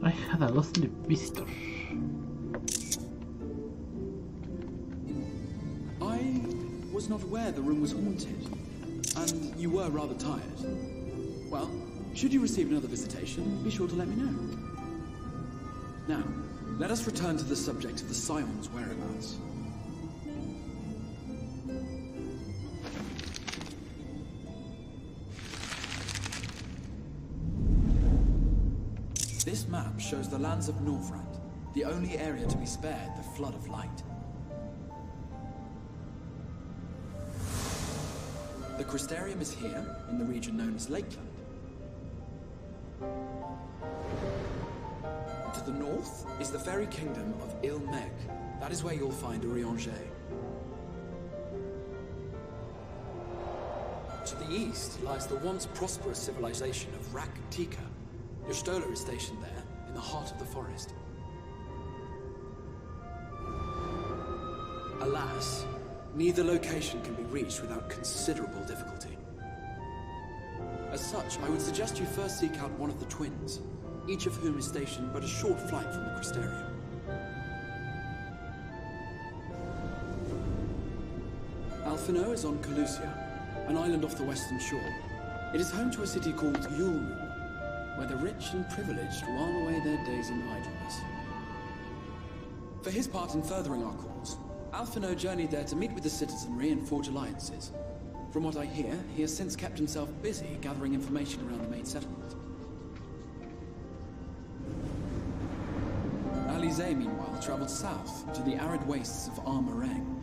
I had a ghostly visitor. I was not aware the room was haunted, and you were rather tired. Well, should you receive another visitation, be sure to let me know. Now, let us return to the subject of the Scion's whereabouts. This map shows the lands of Northrend, the only area to be spared the flood of light. The Crystarium is here, in the region known as Lakeland. To the north is the fairy kingdom of Il-Meg. That is where you'll find Urianger. To the east lies the once prosperous civilization of Rak-Tika. Your Stola is stationed there, in the heart of the forest. Alas, neither location can be reached without considerable difficulty. As such, I would suggest you first seek out one of the twins, each of whom is stationed but a short flight from the Crystarium. Alphino is on Calusia, an island off the western shore. It is home to a city called Yulmu, where the rich and privileged while away their days in idleness. For his part in furthering our cause, Alphino journeyed there to meet with the citizenry and forge alliances. From what I hear, he has since kept himself busy gathering information around the main settlement. Alize, meanwhile, traveled south to the arid wastes of Armareng.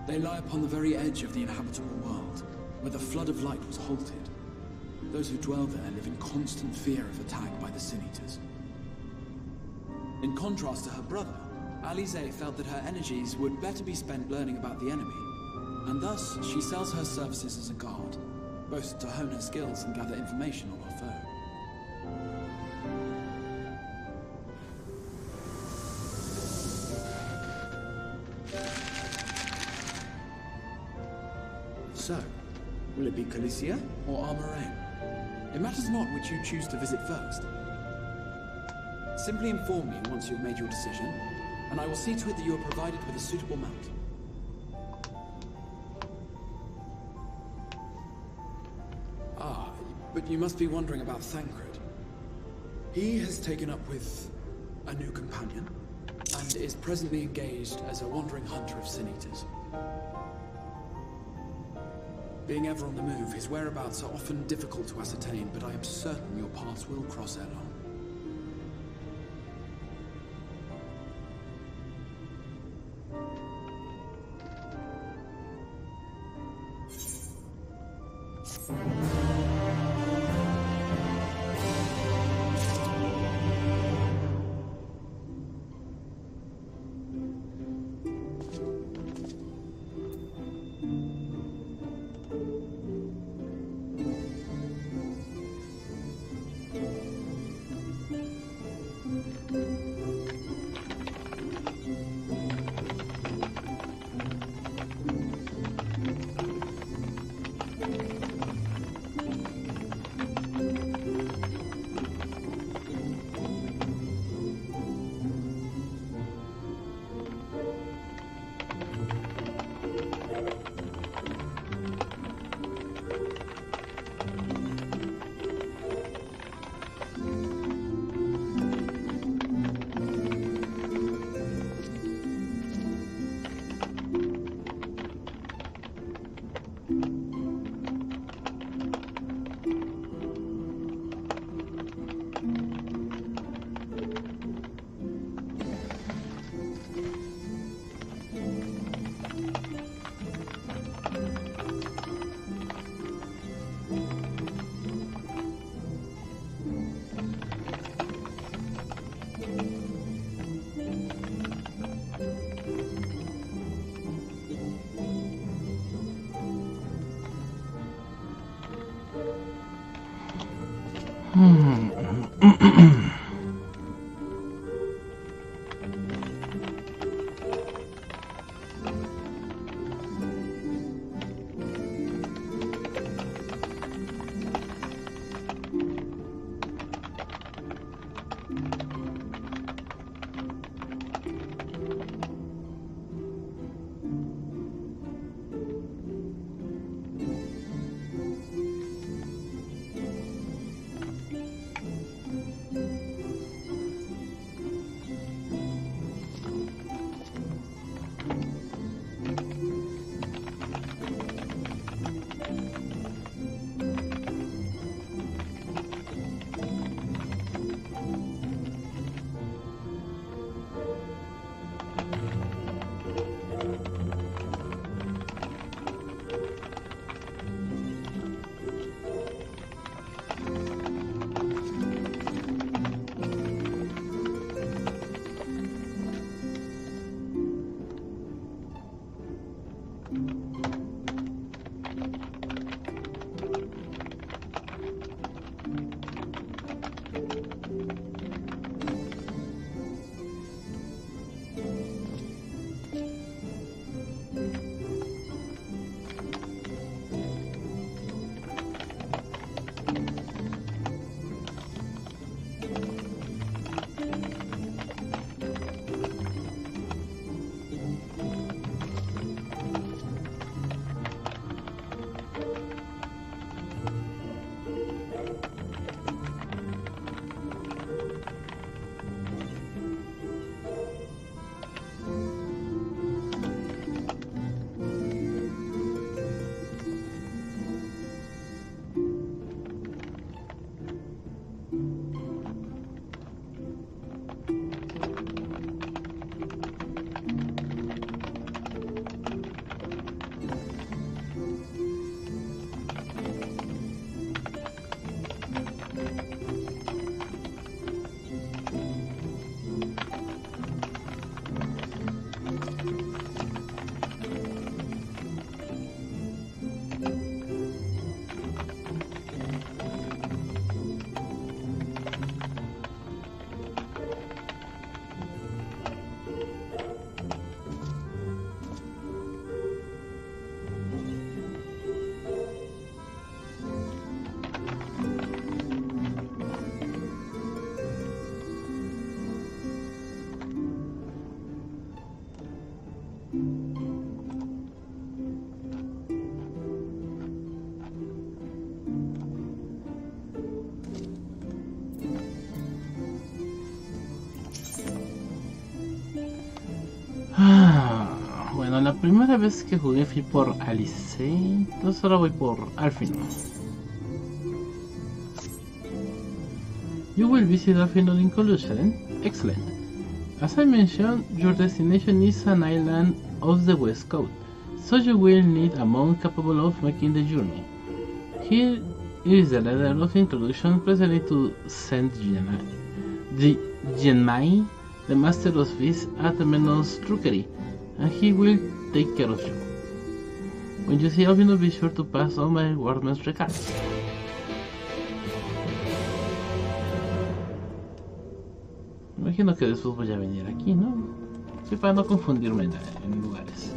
They lie upon the very edge of the inhabitable world, where the flood of light was halted. Those who dwell there live in constant fear of attack by the Sin-Eaters. In contrast to her brother, Alize felt that her energies would better be spent learning about the enemy, and thus she sells her services as a guard, both to hone her skills and gather information on her foe. So, will it be Calicia or Armareng? It matters not which you choose to visit first. Simply inform me once you've made your decision, and I will see to it that you are provided with a suitable mount. Ah, but you must be wondering about Thancred. He has taken up with a new companion, and is presently engaged as a wandering hunter of Sin-Eaters. Being ever on the move, his whereabouts are often difficult to ascertain, but I am certain your paths will cross ere long. Bueno, la primera vez que jugué fui por Alice, entonces ahora voy por Alfino. You will visit Alfino in Collusion. Excellent. As I mentioned, your destination is an island off the west coast, so you will need a monk capable of making the journey. Here is the letter of introduction presented to Saint Genmai, the master of fish at the Menos Trickery, and he will take care of you. When you see Alfino, be sure to pass on my warmest regards. Imagino que después voy a venir aquí, ¿no? Sí, para no confundirme en lugares.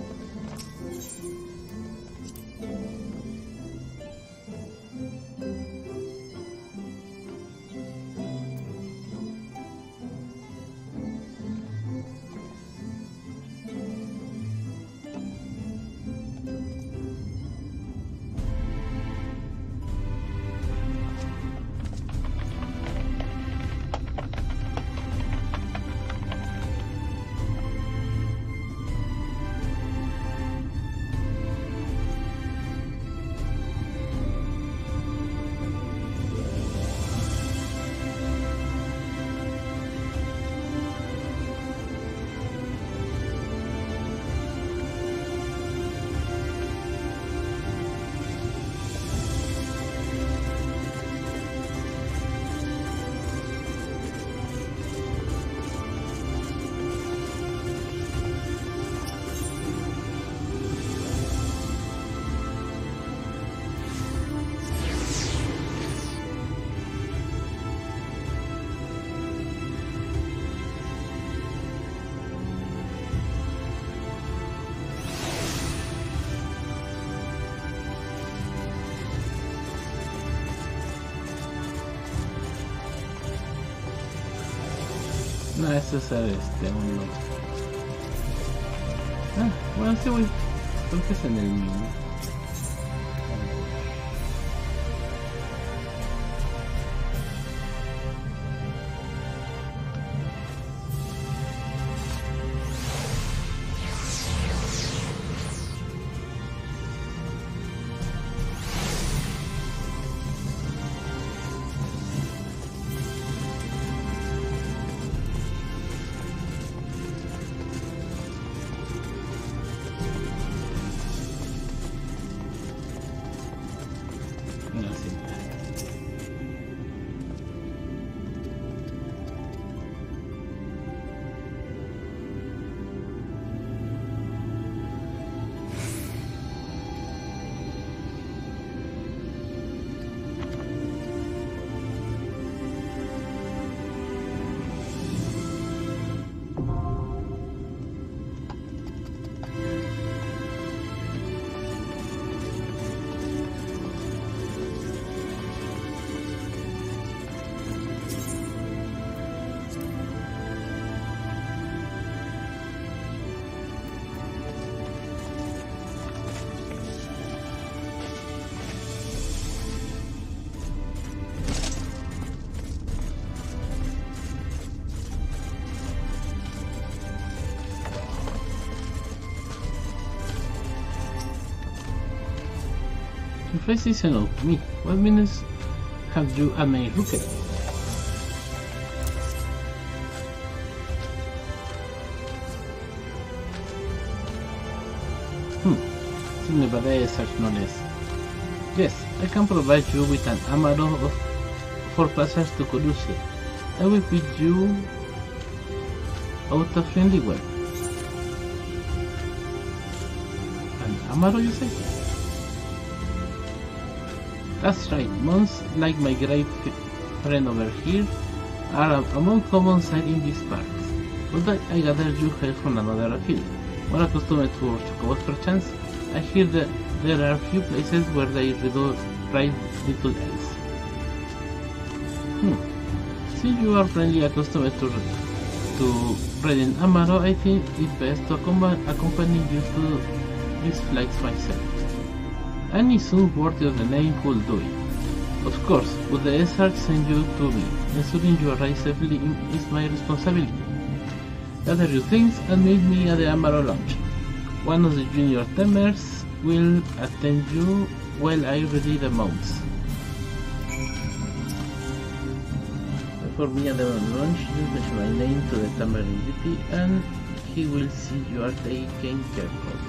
No, ese es aún no. Ah, bueno, sí voy. Creo que es en el mini. Your face is an old me. What means have you at my rocket? Nevertheless, such knowledge. Yes, I can provide you with an armor for passage to Colusia. I will put you out of friendly way. An armor, you say? That's right, monks like my great friend over here are among common sight in these parts. But I gather you hail from another field. More accustomed to chocobos perchance? I hear that there are few places where they ride little elves. Since you are friendly accustomed to riding Amaro, I think it best to accompany you to these flights myself. Any son worthy of the name will do it. Of course, would the SR send you to me, ensuring you arrive safely is my responsibility. Gather your things and meet me at the Amaro launch. One of the junior temers will attend you while I ready the mounts. For me at the launch, you mention my name to the tamer in duty and he will see you are taken care of.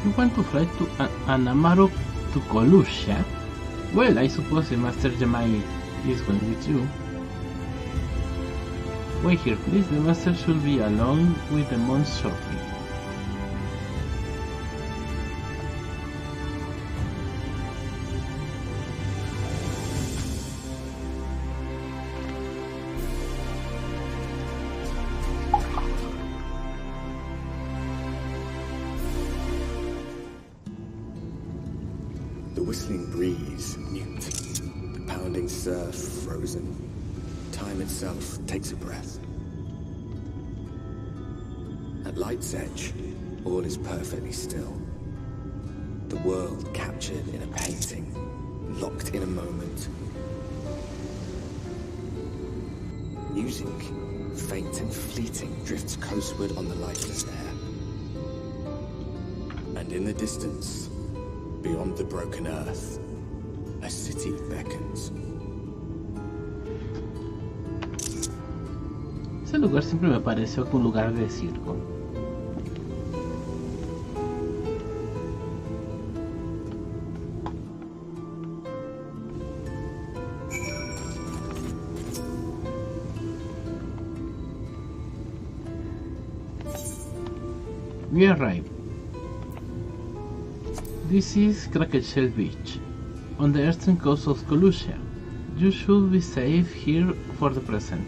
You want to fly to Anamaru to Colusia? Well, I suppose the Master Yamai is going with you. Wait here, please. The Master should be along with the monks shortly. whistling breeze, mute. The pounding surf, frozen. Time itself takes a breath. At light's edge, all is perfectly still. The world captured in a painting, locked in a moment. Music, faint and fleeting, drifts coastward on the lifeless air. And in the distance, beyond the broken earth, a city beckons. Ese lugar siempre me pareció como un lugar de circo. We arrive. This is Shell Beach, on the eastern coast of Colusia. You should be safe here for the present.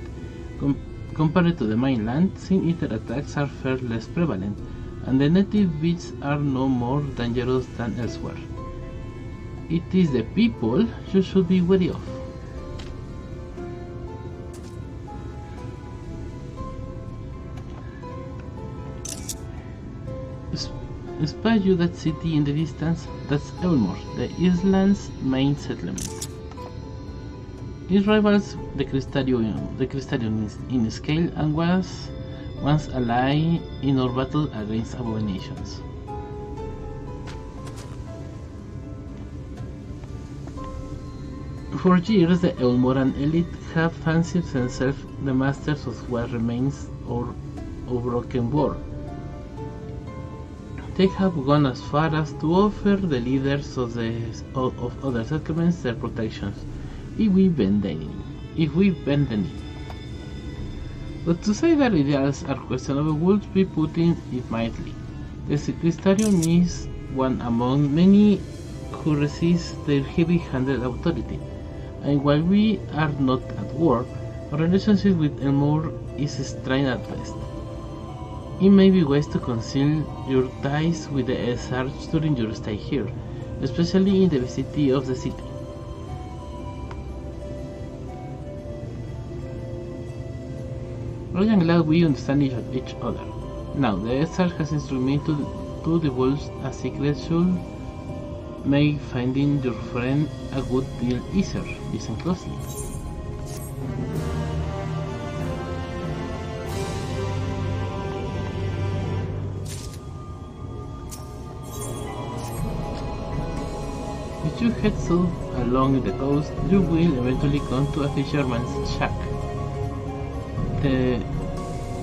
Compared to the mainland, Sin Eater attacks are far less prevalent, and the native beasts are no more dangerous than elsewhere. It is the people you should be wary of. Spy you that city in the distance? That's Elmore, the island's main settlement. It rivals the Crystalion in scale and was once ally in our battle against abominations. For years, the Elmoran elite have fancied themselves the masters of what remains of broken war. They have gone as far as to offer the leaders of other settlements their protections, if we bend the knee. But to say their ideals are questionable would be putting it mildly. The Crystalion is one among many who resist their heavy-handed authority, and while we are not at war, our relationship with Elmore is strained at best. It may be wise to conceal your ties with the SRs during your stay here, especially in the vicinity of the city. I am glad we understand each other. Now, the SR has instructed me to divulge a secret should make finding your friend a good deal easier. Listen closely. If you head south along the coast, you will eventually come to a fisherman's shack.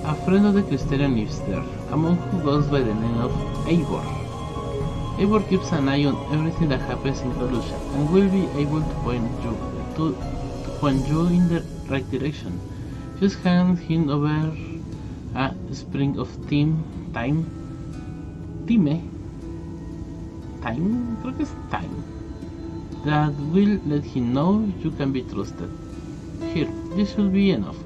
A friend of the Crystalion lives there, a monk who goes by the name of Eivor. Eivor keeps an eye on everything that happens in Colusia and will be able to point you in the right direction. Just hand him over a spring of time, creo que es time, that will let him know you can be trusted. Here, this should be enough.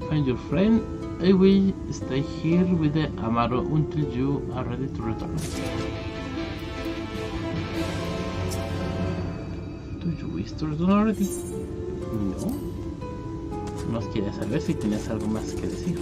Find your friend. I will stay here with the Amaro until you are ready to return. Do you wish to return already? No. Nos quiere saber si tienes algo más que decir.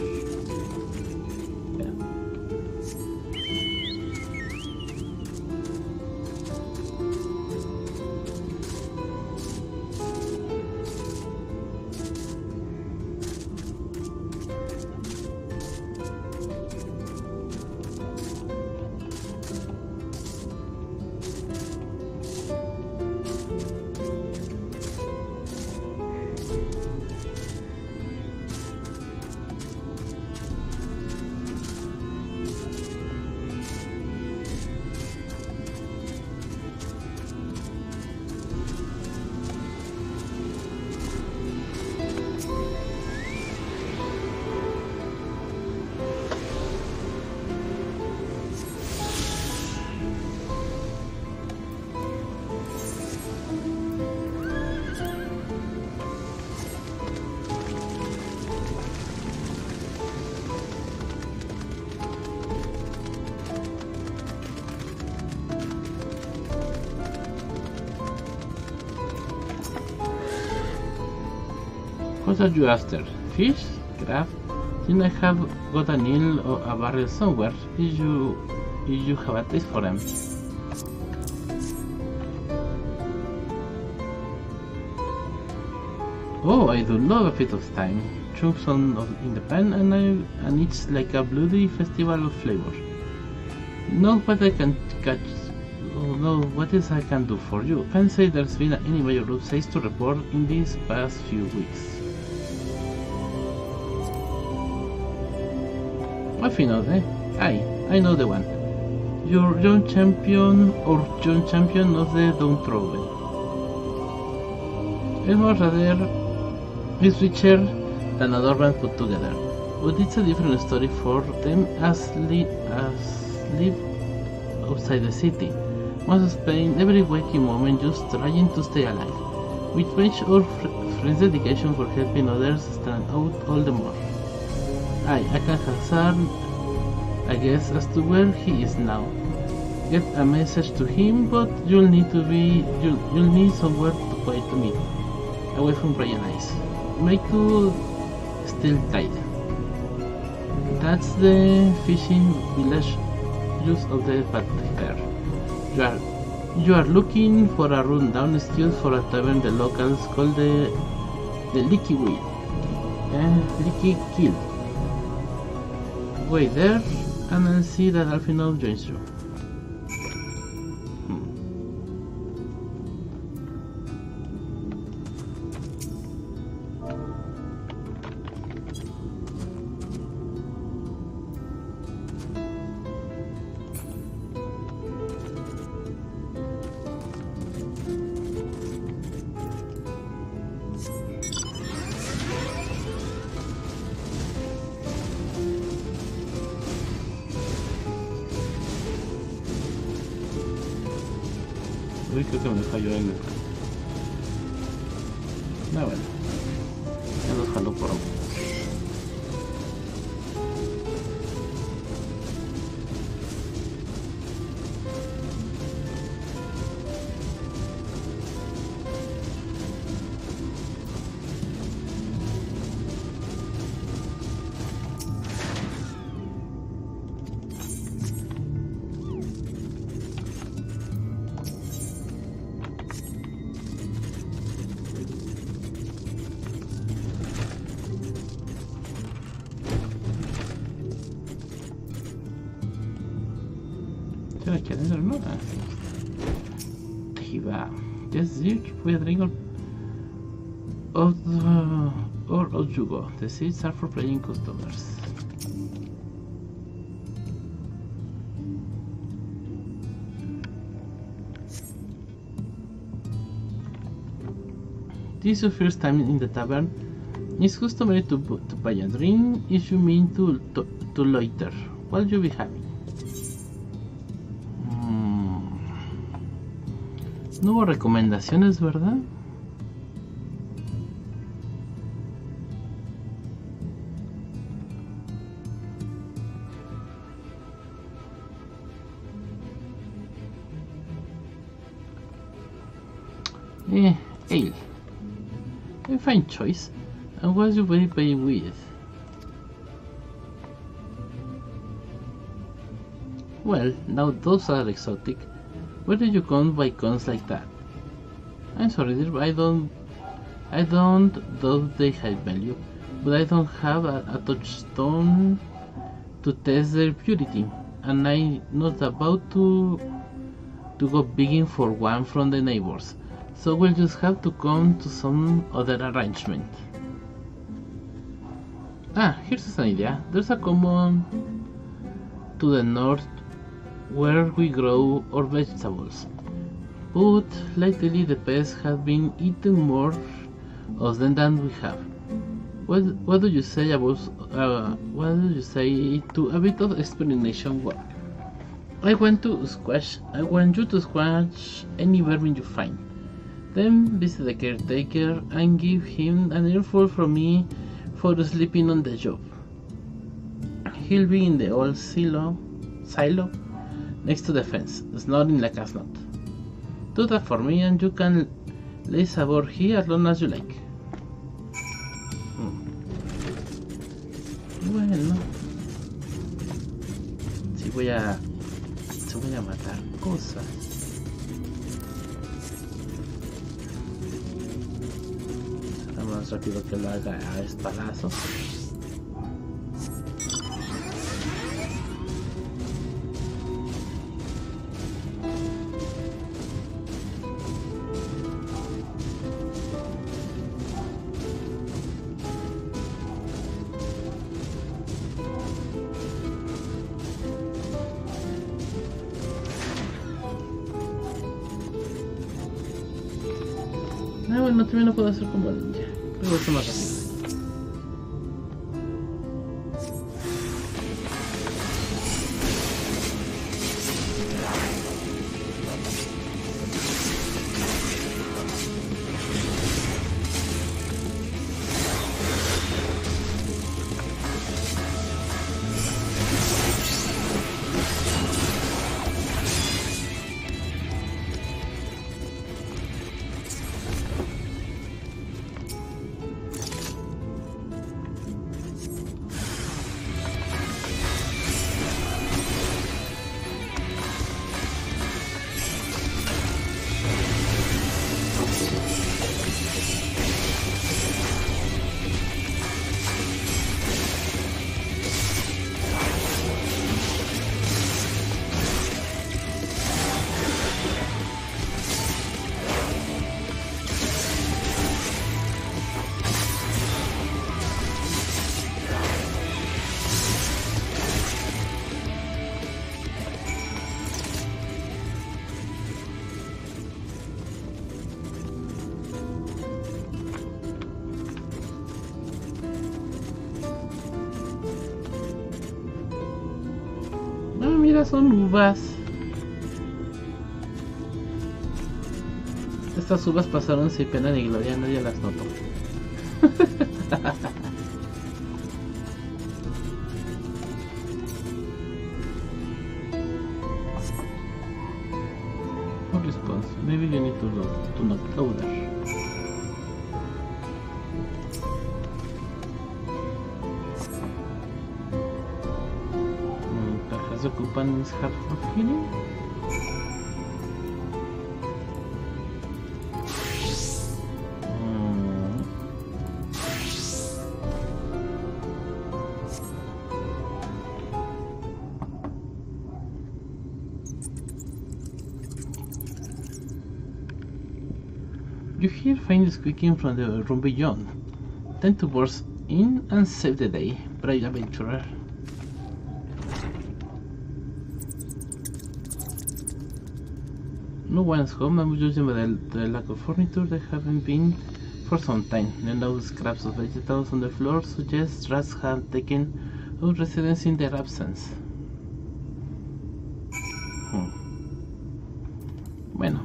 What are you after? Fish? Crab? Since I have got a nail or a barrel somewhere, if you have a taste for them. Oh, I do love a bit of thyme. Chunks in the pan, and it's like a bloody festival of flavor. Know what I can catch. Oh no, what else I can do for you? Can't say there's been any major upsides to report in these past few weeks. What you know, eh? I know the one. Your young champion of the downtrodden. Elmore rather is richer than other band put together, but it's a different story for them as live outside the city. Must spend every waking moment just trying to stay alive, which makes our friend's dedication for helping others stand out all the more. I can hazard a guess as to where he is now. Get a message to him, but you'll need somewhere to quiet to meet, away from Brian eyes. Make you still tight. That's the fishing village just of the path. You are looking for a rundown excuse for a tavern the locals call the Leaky Wheel. Leaky Kill. Wait there and I'll see that Alfino joins you. Uy, creo que me falló en el... No, bueno. Ya los jaló por... Aquí adentro, ¿no? Ahí va. Just here, voy a drink or you go. The seats are for playing customers. This is your first time in the tavern. It's customary to buy a drink if you mean to loiter. What will you be having? No hubo recomendaciones, ¿verdad? Ale. A fine choice. And what you be paying with? Well, now those are exotic. Where do you come by cons like that? I'm sorry, dear, I don't doubt they have value, but I don't have a touchstone to test their purity, and I'm not about to go begging for one from the neighbors, so we'll just have to come to some other arrangement. Here's an idea. There's a common to the north where we grow our vegetables, but lately the pests have been eating more of them than we have. What do you say about to a bit of explanation work? I want you to squash any vermin you find, then visit the caretaker and give him an earful from me for sleeping on the job. He'll be in the old silo next to the fence, snoring like a snot. Do that for me and you can laze aboard here as long as you like. Bueno. Sí voy a matar cosas. Será más rápido que lo haga a espadazos. Bueno, también lo puedo hacer como ninja. Pero esto más rápido. Mira, son uvas. Estas uvas pasaron sin pena ni gloria, nadie las notó. No response. Maybe you need to not loader. Se ocupan mis hard for healing. You hear faint squeaking from the room beyond. Time to burst in and save the day, brave adventurer. No one's home. I'm judging by the lack of furniture. They haven't been for some time. The no scraps of vegetables on the floor suggest rats have taken up residence in their absence. Bueno.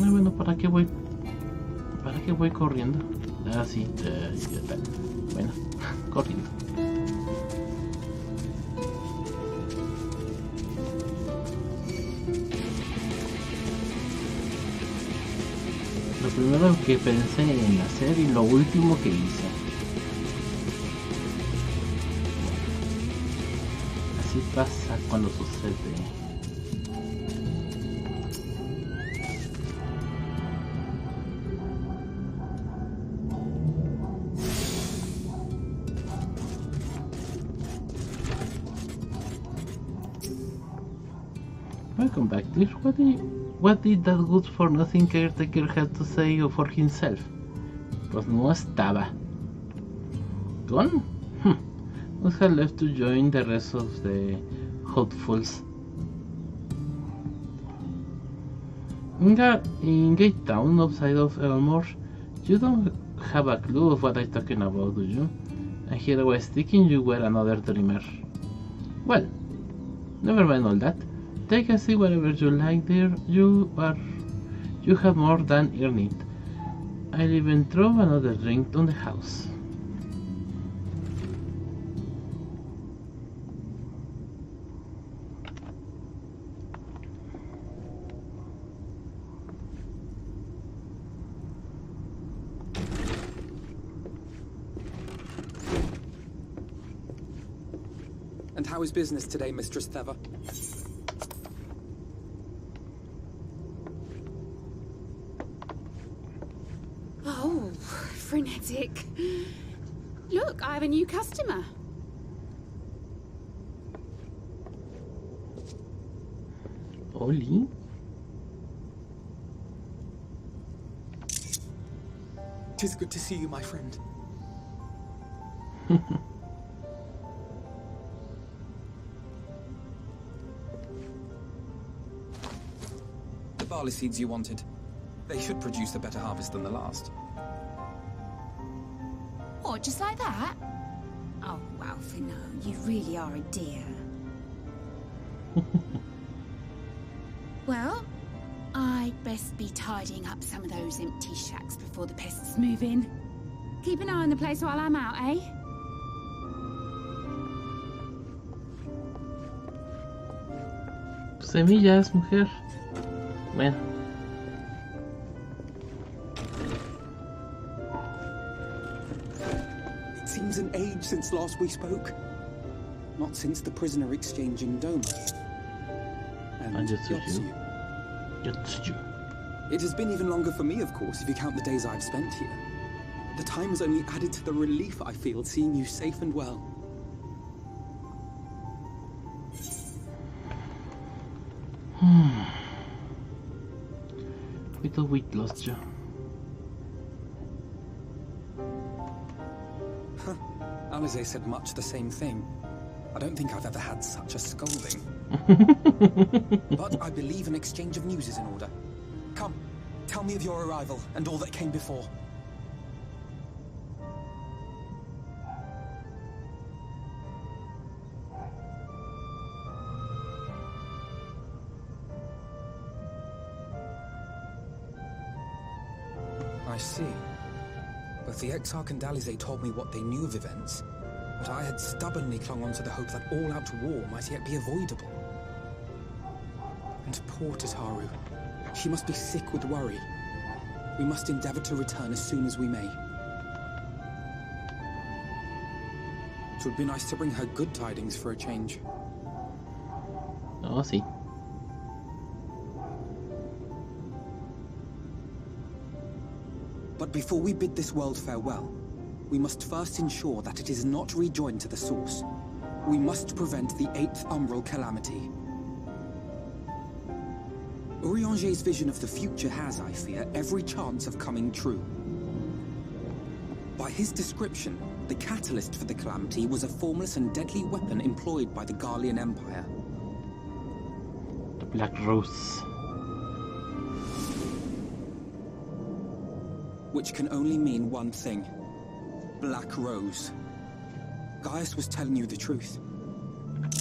Bueno, ¿para qué voy? ¿Para qué voy corriendo? Ah, sí, bueno, corriendo. Lo primero que pensé en hacer y lo último que hice. Así pasa cuando sucede. Welcome back, dear. What did that good-for-nothing caretaker have to say for himself? Pues no estaba. Gone? Must have left to join the rest of the hopefuls. In Gate Town, outside of Elmore, you don't have a clue of what I'm talking about, do you? And here I was thinking you were another dreamer. Well, never mind all that. Take a seat wherever you like, dear. You have more than earned it. I'll even throw another drink on the house. how is business today, Mistress Theva? Oh, frenetic. Look, I have a new customer. Oli? Tis good to see you, my friend. The barley seeds you wanted. They should produce a better harvest than the last. What, just like that? Oh, wow, Fino, you really are a dear. Well, I'd best be tidying up some of those empty shacks before the pests move in. Keep an eye on the place while I'm out, eh? Semillas, mujer. Bueno. It seems an age since last we spoke. Not since the prisoner exchange in Doma. And Yotsu. It has been even longer for me, of course, if you count the days I've spent here. The time has only added to the relief I feel seeing you safe and well. Little wheat lost you. Alize said much the same thing. I don't think I've ever had such a scolding. But I believe an exchange of news is in order. Come, tell me of your arrival and all that came before. I see. Both the Exarch and Alize told me what they knew of events, but I had stubbornly clung on to the hope that all-out war might yet be avoidable. And poor Tataru. She must be sick with worry. We must endeavor to return as soon as we may. It would be nice to bring her good tidings for a change. Oh, sí. But before we bid this world farewell, we must first ensure that it is not rejoined to the source. We must prevent the 8th Umbral calamity. Urianger's vision of the future has, I fear, every chance of coming true. By his description, the catalyst for the calamity was a formless and deadly weapon employed by the Garlean Empire. The Black Rose. Which can only mean one thing. Black Rose. Gaius was telling you the truth.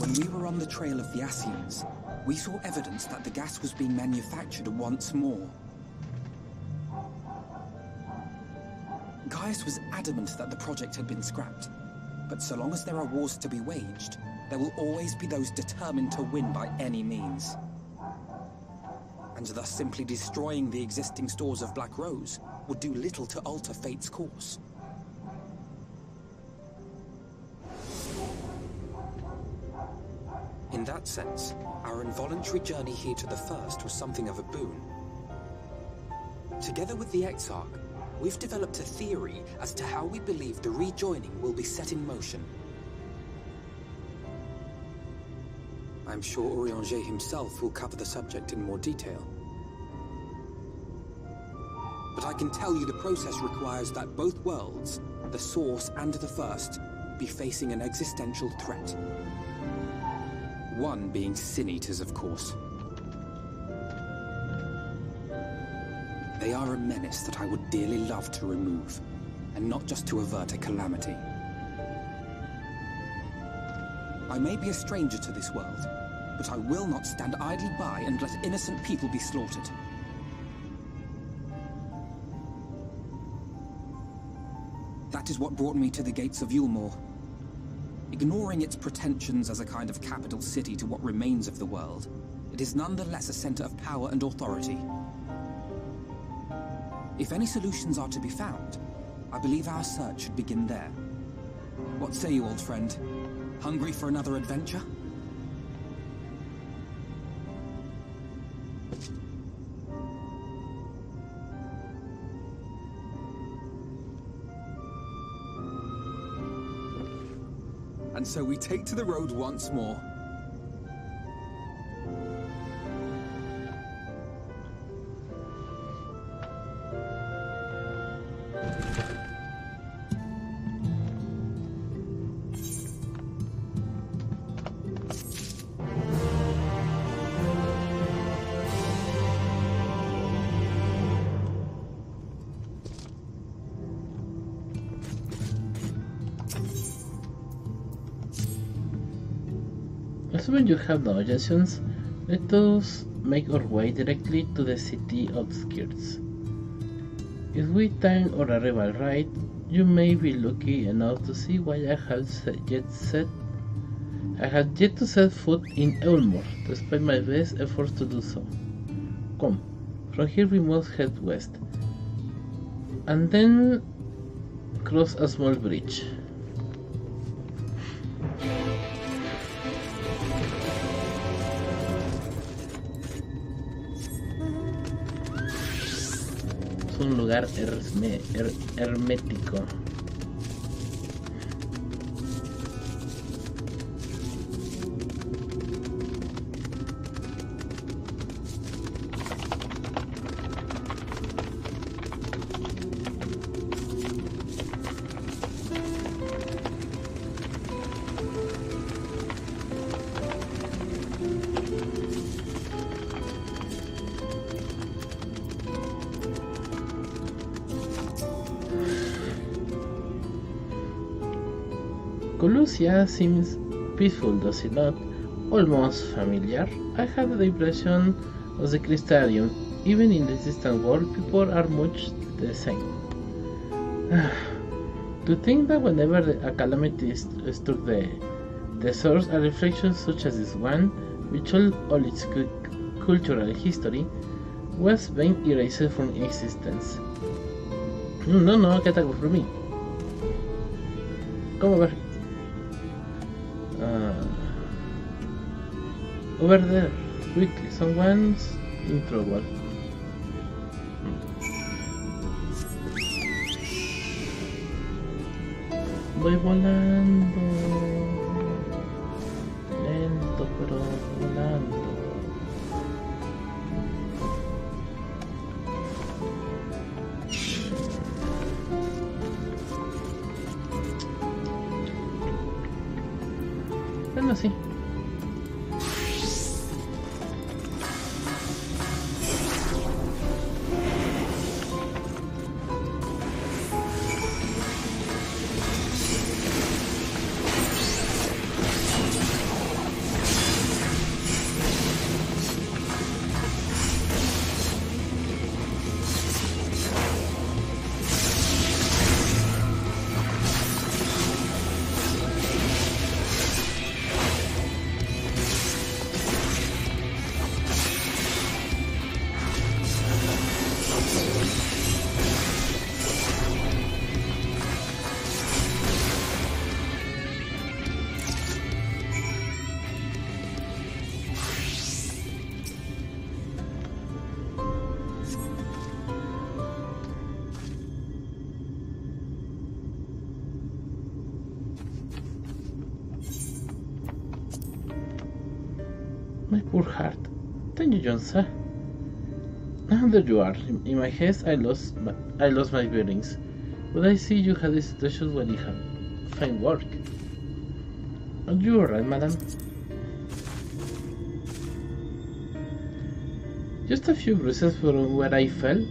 When we were on the trail of the Ascians, we saw evidence that the gas was being manufactured once more. Gaius was adamant that the project had been scrapped. But so long as there are wars to be waged, there will always be those determined to win by any means. And thus simply destroying the existing stores of Black Rose would do little to alter fate's course. In that sense, our involuntary journey here to the First was something of a boon. Together with the Exarch, we've developed a theory as to how we believe the rejoining will be set in motion. I'm sure Urianger himself will cover the subject in more detail. But I can tell you the process requires that both worlds, the Source and the First, be facing an existential threat. One being Sin Eaters, of course. They are a menace that I would dearly love to remove, and not just to avert a calamity. I may be a stranger to this world, but I will not stand idly by and let innocent people be slaughtered. That is what brought me to the gates of Yulmore. Ignoring its pretensions as a kind of capital city to what remains of the world, it is nonetheless a center of power and authority. If any solutions are to be found, I believe our search should begin there. What say you, old friend? Hungry for another adventure? And so we take to the road once more. Assuming you have no objections, let us make our way directly to the city outskirts. If we time our arrival right, you may be lucky enough to see why I have yet to set foot in Elmore, despite my best efforts to do so. Come, from here we must head west, and then cross a small bridge. Un lugar hermético. Colusia seems peaceful, does it not? Almost familiar. I had the impression of the Crystarium. Even in this distant world, people are much the same. To think that whenever a calamity struck the source, a reflection such as this one, with all its cultural history, was being erased from existence. No, get away from me. Come over. Over there, quickly, someone's in trouble. Voy volando, lento pero volando. Bueno, sí. My poor heart. Thank you, John, sir. Now there you are. In my haste, I lost my bearings. But I see you had this situation when you had fine work. Are you alright, madam? Just a few bruises from where I fell.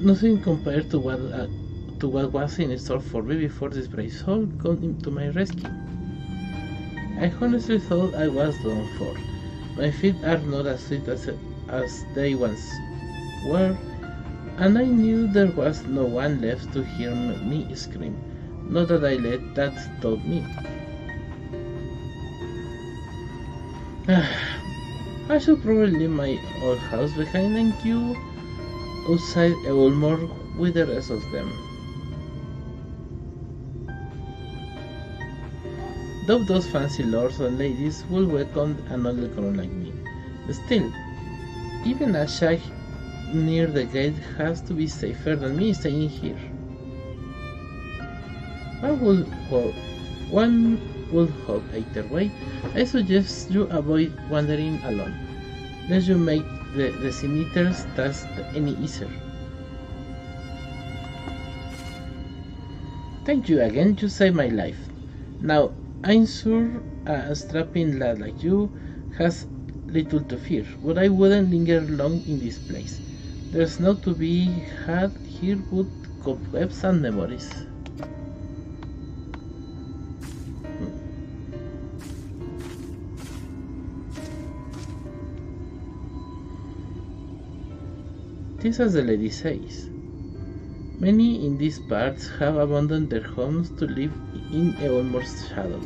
Nothing compared to what was in store for me before this brave soul came to my rescue. I honestly thought I was done for. My feet are not as sweet as they once were, and I knew there was no one left to hear me scream. Not that I let that stop me. I should probably leave my old house behind and queue outside Elmore with the rest of them. though those fancy lords and ladies will welcome an old clown like me. Still, even a shack near the gate has to be safer than me staying here. One would hope either way. I suggest you avoid wandering alone, lest you make the Sin Eater's task any easier. Thank you again, you saved my life. Now, I'm sure a strapping lad like you has little to fear, but I wouldn't linger long in this place. There's not to be had here but cobwebs and memories. This as the lady says. Many in these parts have abandoned their homes to live in Eonmore's shadow.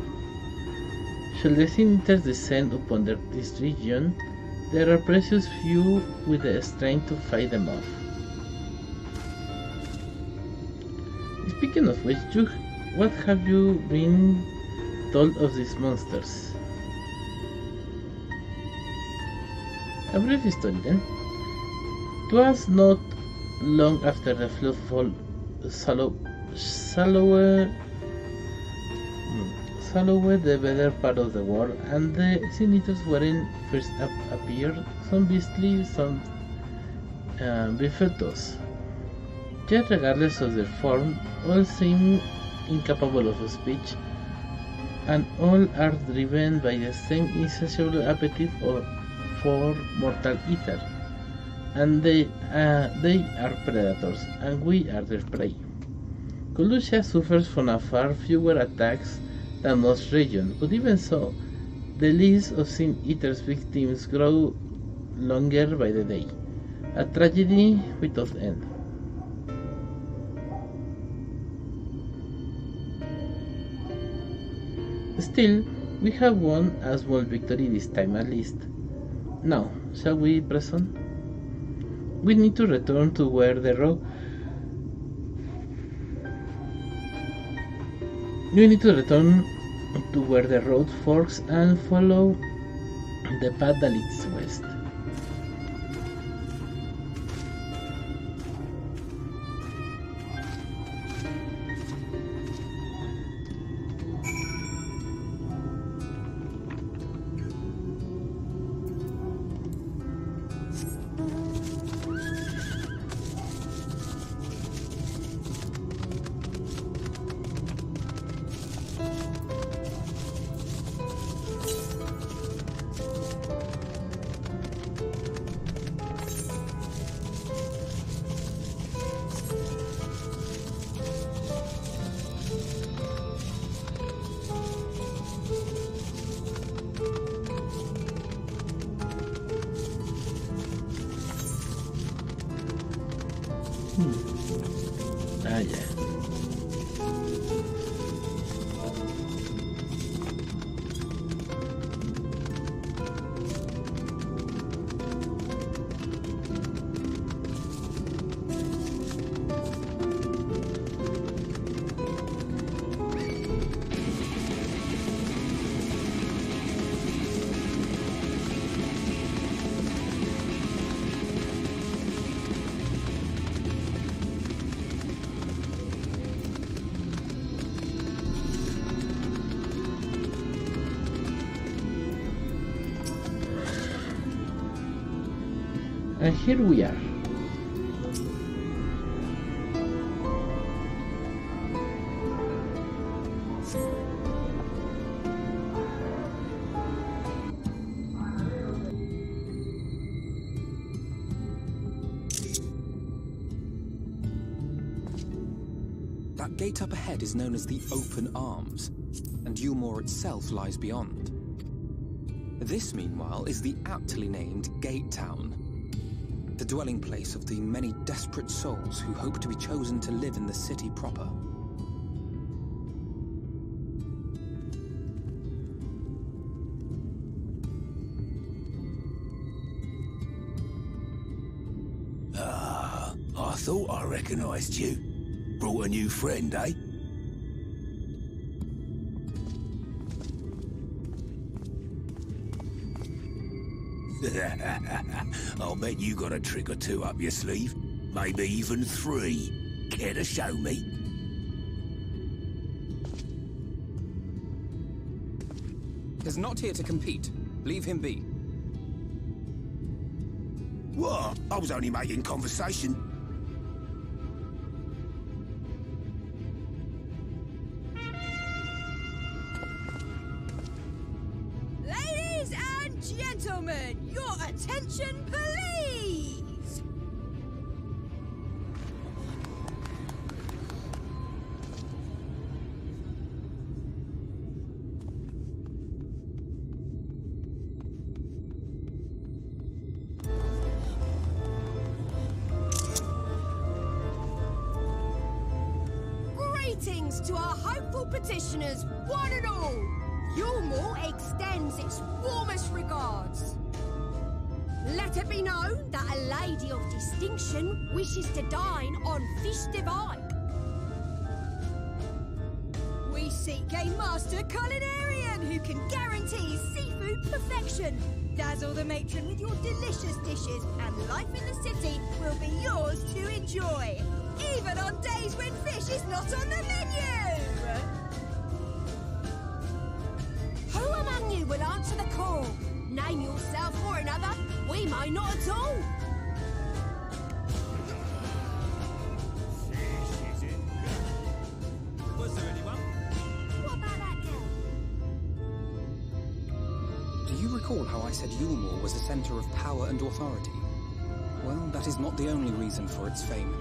Should the Sin Eaters descend upon this region, there are precious few with the strength to fight them off. Speaking of which, what have you been told of these monsters? A brief story then. 'Twas not long after the flood swallowed the better part of the world, and the Sin Eaters wherein first appeared, some beastly, some befetus. Yet regardless of their form, all seem incapable of speech, and all are driven by the same insatiable appetite for mortal ether. And they are predators, and we are their prey. Colusia suffers from a far fewer attacks than most regions, but even so, the list of Sin Eaters' victims grow longer by the day, a tragedy without end. Still, we have won a small victory this time at least. Now, shall we press on? We need to return to where the road. We need to return to where the road forks and follow the path that leads west. And here we are. That gate up ahead is known as the Open Arms, and Yulmore itself lies beyond. This, meanwhile, is the aptly named Gate Town, the dwelling place of the many desperate souls who hope to be chosen to live in the city proper. Ah, I thought I recognized you. Brought a new friend, eh? I'll bet you got a trick or two up your sleeve. Maybe even 3. Care to show me? He's not here to compete. Leave him be. What? I was only making conversation. Ladies and gentlemen, your attention, please! Greetings to our hopeful petitioners, one and all. Yulmore extends its warmest regards. Let it be known that a lady of distinction wishes to dine on fish divine. We seek a master culinarian who can guarantee seafood perfection. Dazzle the matron with your delicious dishes, and life in the city will be yours to enjoy, even on days when fish is not on the menu. Who among you will answer the call? Name yourself or another. We may not at all. Was there anyone? What about that girl? Do you recall how I said Yulmore was a center of power and authority? Well, that is not the only reason for its fame.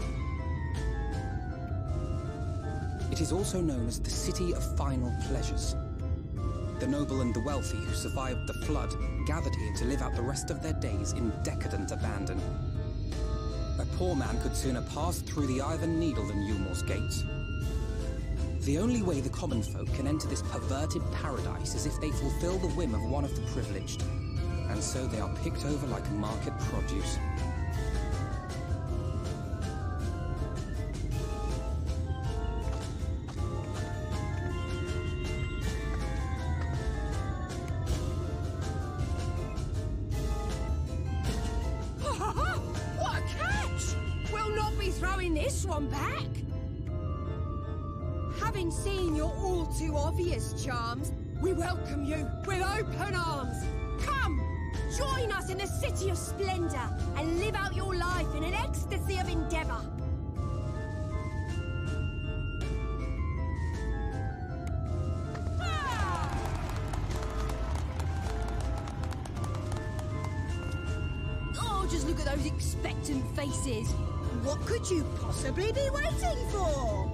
It is also known as the City of Final Pleasures. The noble and the wealthy who survived the flood gathered here to live out the rest of their days in decadent abandon. A poor man could sooner pass through the Iron Needle than Yulmore's gates. The only way the common folk can enter this perverted paradise is if they fulfill the whim of one of the privileged, and so they are picked over like market produce. What a catch! We'll not be throwing this one back. Having seen your all too obvious charms, we welcome you with open arms. Come, join us in the City of Splendor and live out your life in an ecstasy of endeavor. Oh, just look at those expectant faces. What could you possibly be waiting for?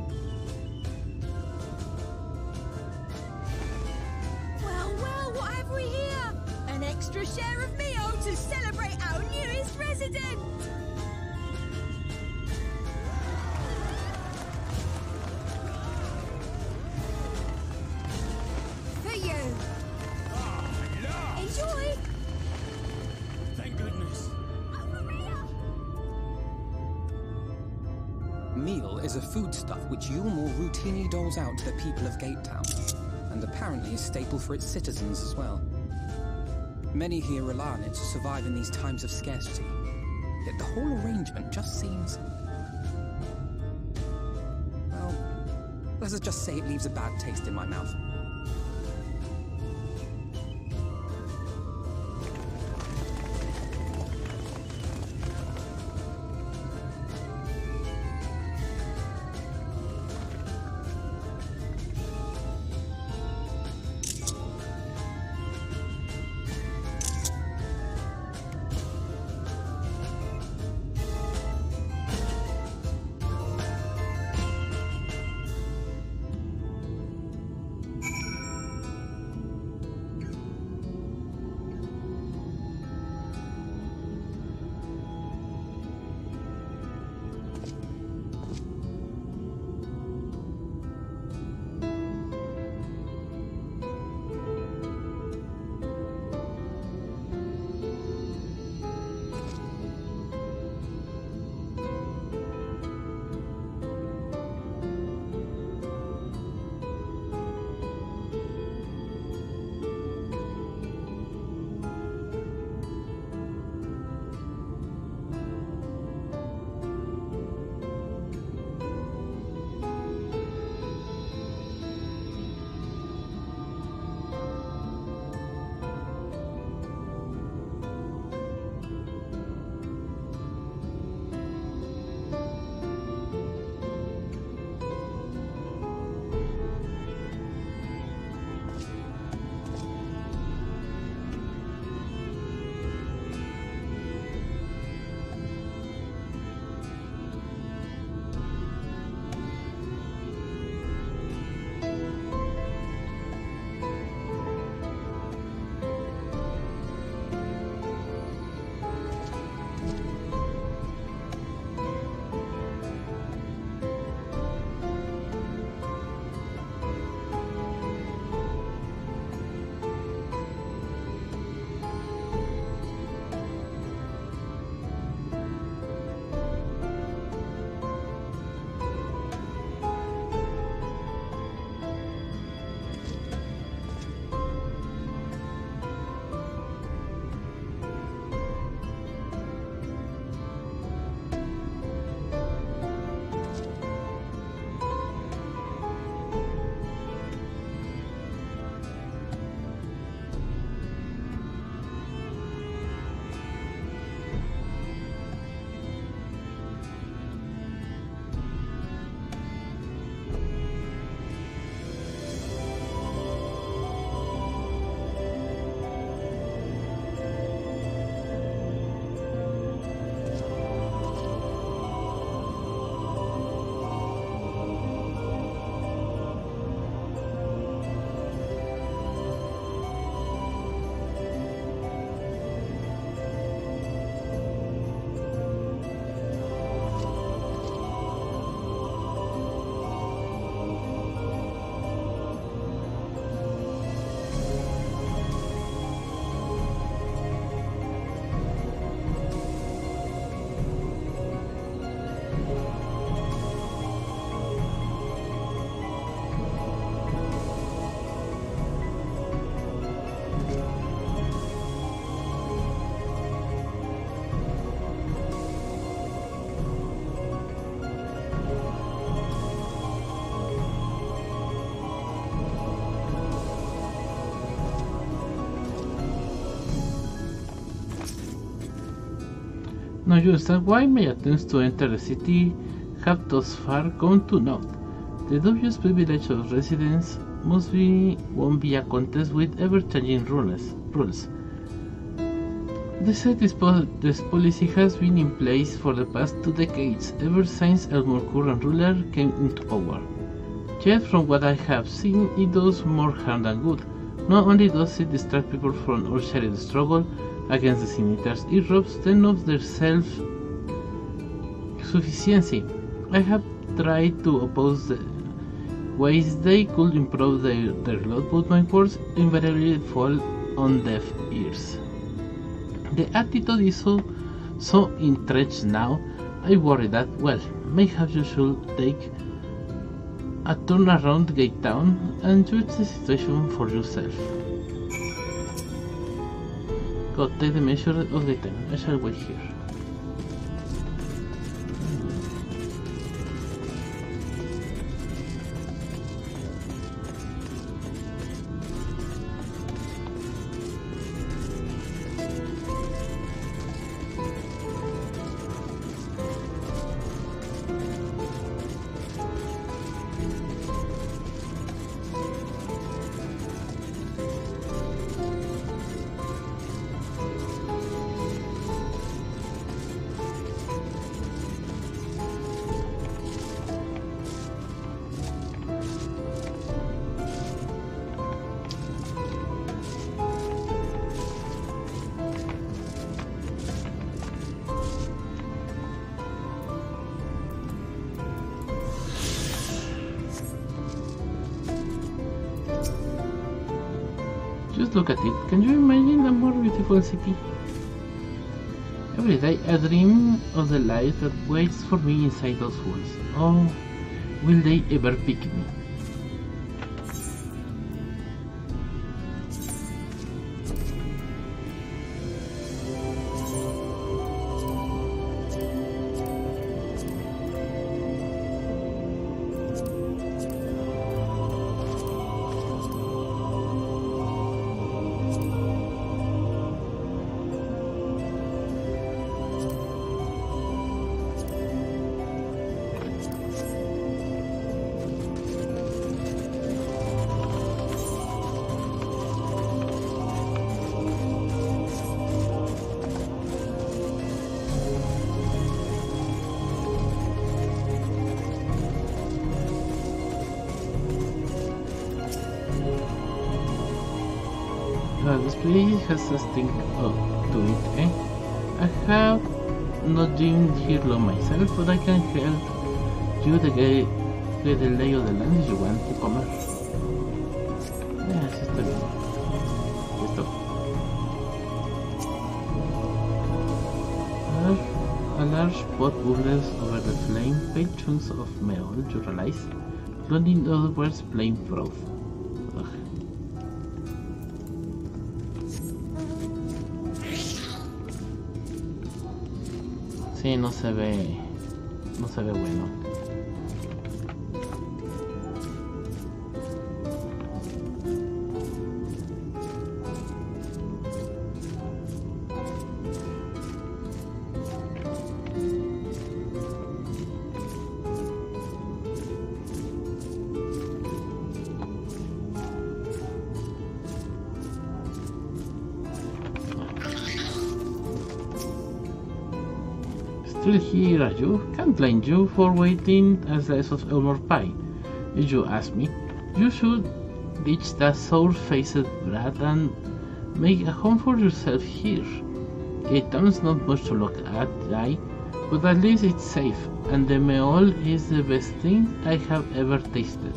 Well, what have we here? An extra share of meal to celebrate our newest resident! For you! Enjoy! Thank goodness. Meal is a foodstuff which Yulmore routinely doles out to the people of Gate Town, and apparently a staple for its citizens as well. Many here rely on it to survive in these times of scarcity, yet the whole arrangement just seems... well, let's just say it leaves a bad taste in my mouth. Now you understand why my attempts to enter the city have thus far gone to naught. The dubious privilege of residence won't be a contest with ever-changing rules. They said this policy has been in place for the past 2 decades, ever since Elmore's current ruler came into power. Yet, from what I have seen, it does more harm than good. Not only does it distract people from our shared struggle against the Scimitars, it robs them of their self-sufficiency. I have tried to oppose the ways they could improve their lot, but my words invariably fall on deaf ears. The attitude is so entrenched now, I worry that, well, mayhap you should take a turn around Gate Town and judge the situation for yourself. Go take the measure of the time. I shall wait here. Just look at it. Can you imagine a more beautiful city? Every day I dream of the life that waits for me inside those walls. Oh, will they ever pick me? This place has a stink to it, eh? I have not been here long myself, but I can help you to get the lay of the land if you want to come. Yeah, sí está bien. Listo. A large pot bubbles over the flame, big chunks of metal, you realize, but in other words, plain froth. Sí, no se ve bueno. Still here, are you? Can't blame you for waiting a slice of Elmore pie. If you ask me, you should ditch that sour-faced brat and make a home for yourself here. Gate Town's not much to look at, right? But at least it's safe, and the meal is the best thing I have ever tasted.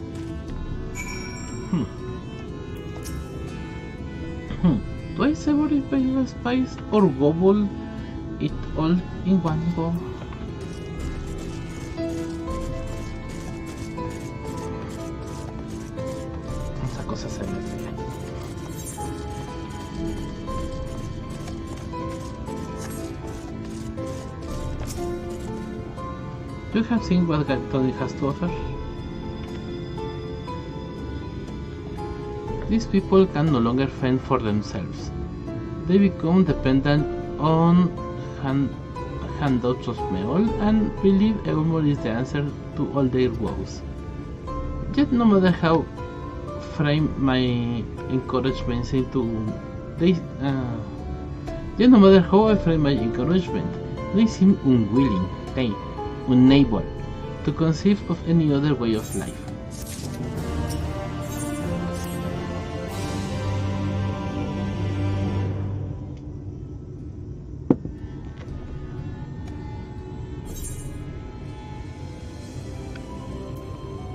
Do I savor it by the spice or gobble it all in one go? Esa cosa se ve fea. You have seen what Tony has to offer? These people can no longer fend for themselves. They become dependent on handouts of meal and believe Elmore is the answer to all their woes. Yet no matter how frame my encouragements into they yet no matter how I frame my encouragement, they seem unwilling, nay, unable to conceive of any other way of life.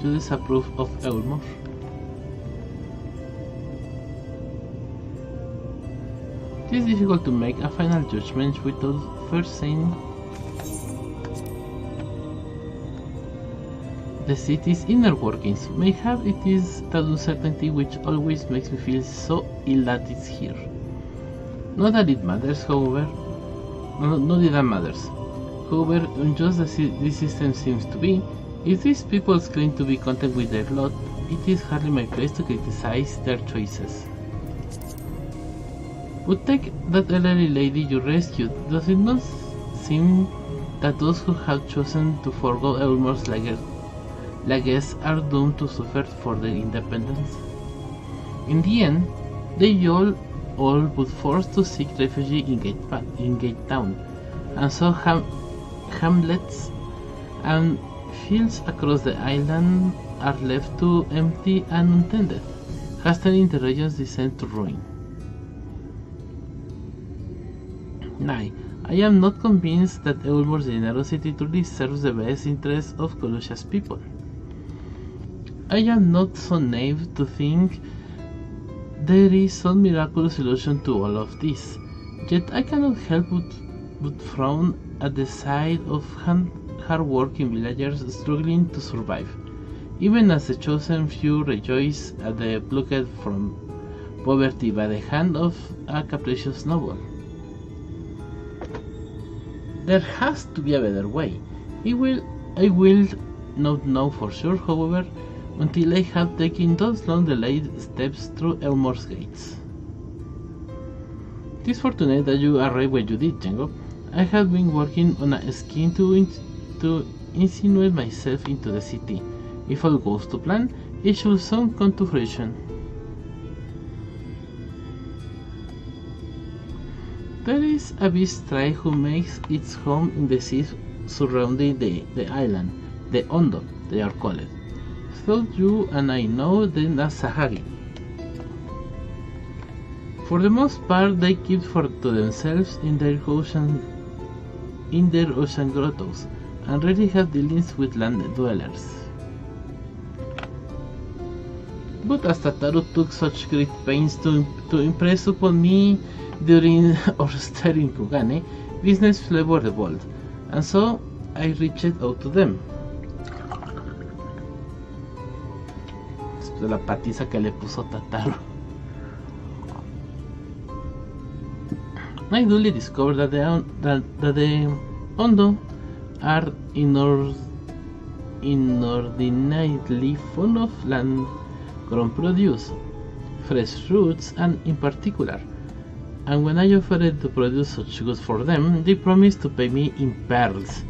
You disapprove of Elmore? It is difficult to make a final judgment without first seeing the city's inner workings. Mayhap it is that uncertainty which always makes me feel so ill that it's here. Not that it matters, however. Not that it matters. However unjust this system seems to be, if these people claim to be content with their lot, it is hardly my place to criticize their choices. But take that elderly lady you rescued. Does it not seem that those who have chosen to forego Elmore's legacy are doomed to suffer for their independence? In the end, they all but forced to seek refuge in Gate Town, and so hamlets and fields across the island are left too empty and untended, hastening the region's descent to ruin. Nay, I am not convinced that Elmore's generosity truly serves the best interests of Colusia's people. I am not so naive to think there is some miraculous solution to all of this, yet I cannot help but frown at the sight of hard-working villagers struggling to survive, even as the chosen few rejoice at the plucked from poverty by the hand of a capricious noble. There has to be a better way. I will not know for sure, however, until I have taken those long delayed steps through Elmore's gates. It is fortunate that you arrived when you did, Jengo. I have been working on a scheme to insinuate myself into the city. If all goes to plan, it should soon come to fruition. There is a beast tribe who makes its home in the seas surrounding the island, the Ondo, they are called. So you and I know them as Sahagi. For the most part, they keep to themselves in their ocean grottos, and rarely have dealings with land dwellers. But as Tataru took such great pains to impress upon me during our stay in Kugane, business flavored the world, and so I reached out to them. Después de la patiza que le puso Tataru. I duly discovered that the Ondo are inordinately fond of land-grown produce, fresh fruits, and in particular. And when I offered to produce such goods for them, they promised to pay me in pearls.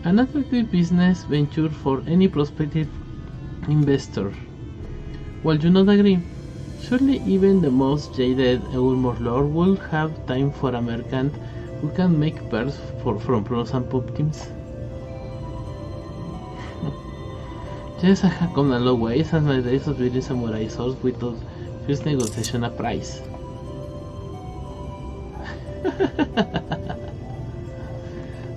An attractive business venture for any prospective investor. While you not agree, surely even the most jaded Elmore lord will have time for a merchant who can make pearls from prunes and pumpkins. Yes, I have come a long way since my days of building samurai swords without first negotiation a price.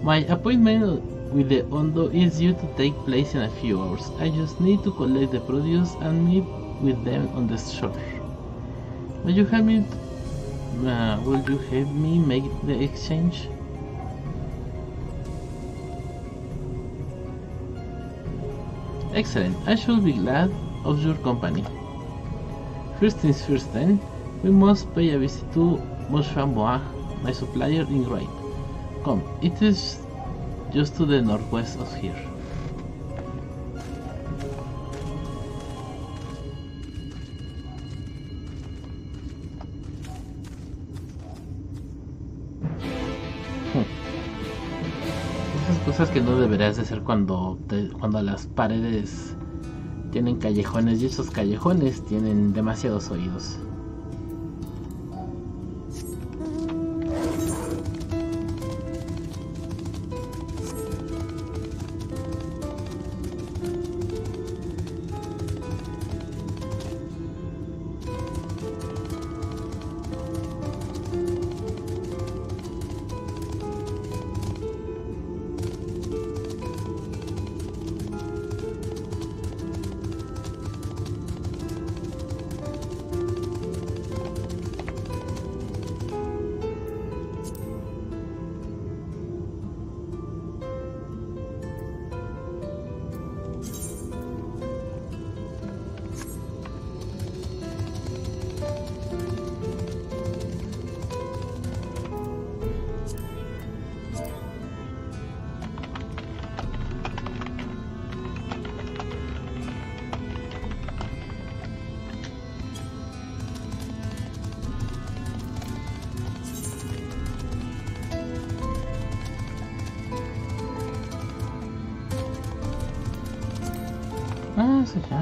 My appointment with the Ondo is due to take place in a few hours. I just need to collect the produce and meet with them on the shore. Will you help me make the exchange? Excellent, I shall be glad of your company. First things first then, we must pay a visit to Moshfamoa, my supplier in Great. Come, it is just to the northwest of here. esas cosas que no deberías de hacer cuando las paredes tienen callejones y esos callejones tienen demasiados oídos. Ah, eso ya.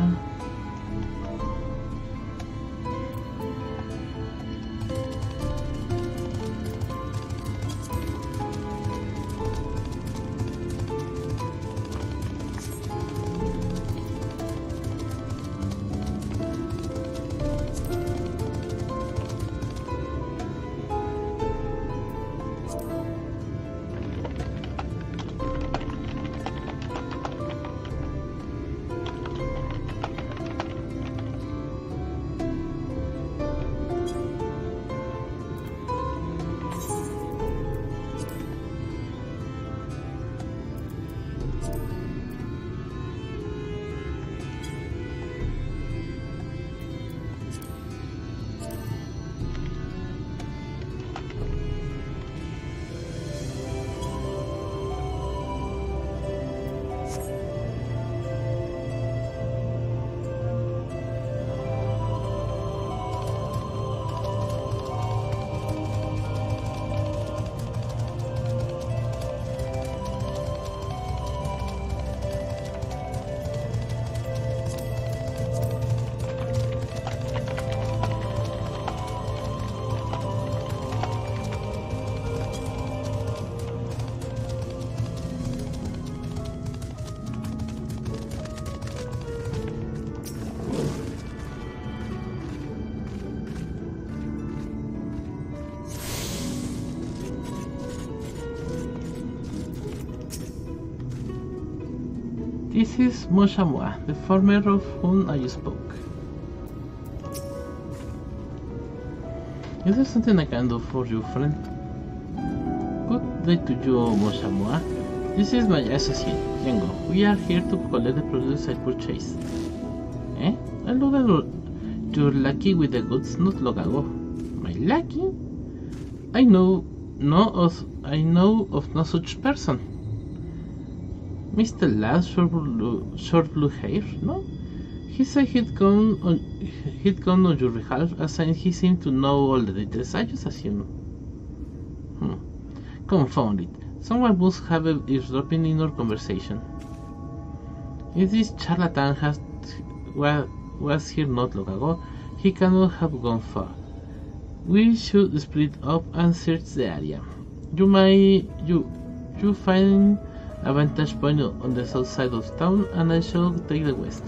This is Moshamwa, the farmer of whom I spoke. Is there something I can do for you, friend? Good day to you, Moshamwa. This is my associate, Jengo. We are here to collect the produce I purchased. Eh? I know that you're lucky with the goods, not Logago. My lucky? I know of no such person. Mr. Ladd, short blue hair, no? He said he'd gone on your behalf, as he seemed to know all the details. I just assumed. Confound it. Someone must have eavesdropping in our conversation. If this charlatan was here not long ago, he cannot have gone far. We should split up and search the area. You find a vantage point on the south side of town, and I shall take the west.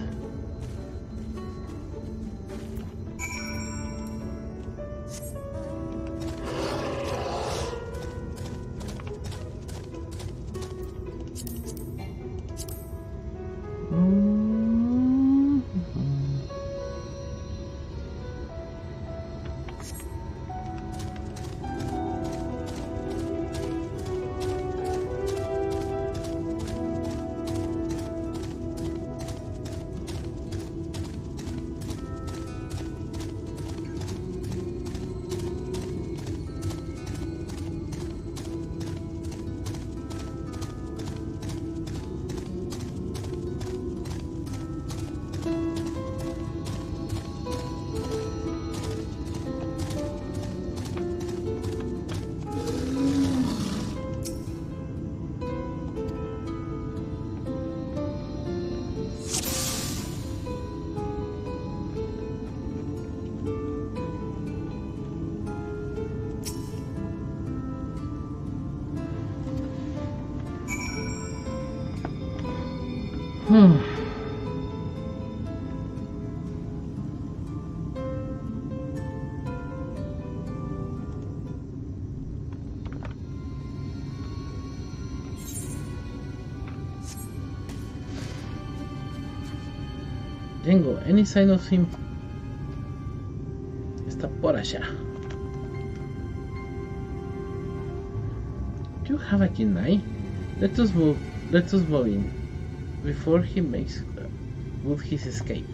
Jengo, any sign of him? Está por allá. You have a keen eye. Let us move in before he makes good his escape.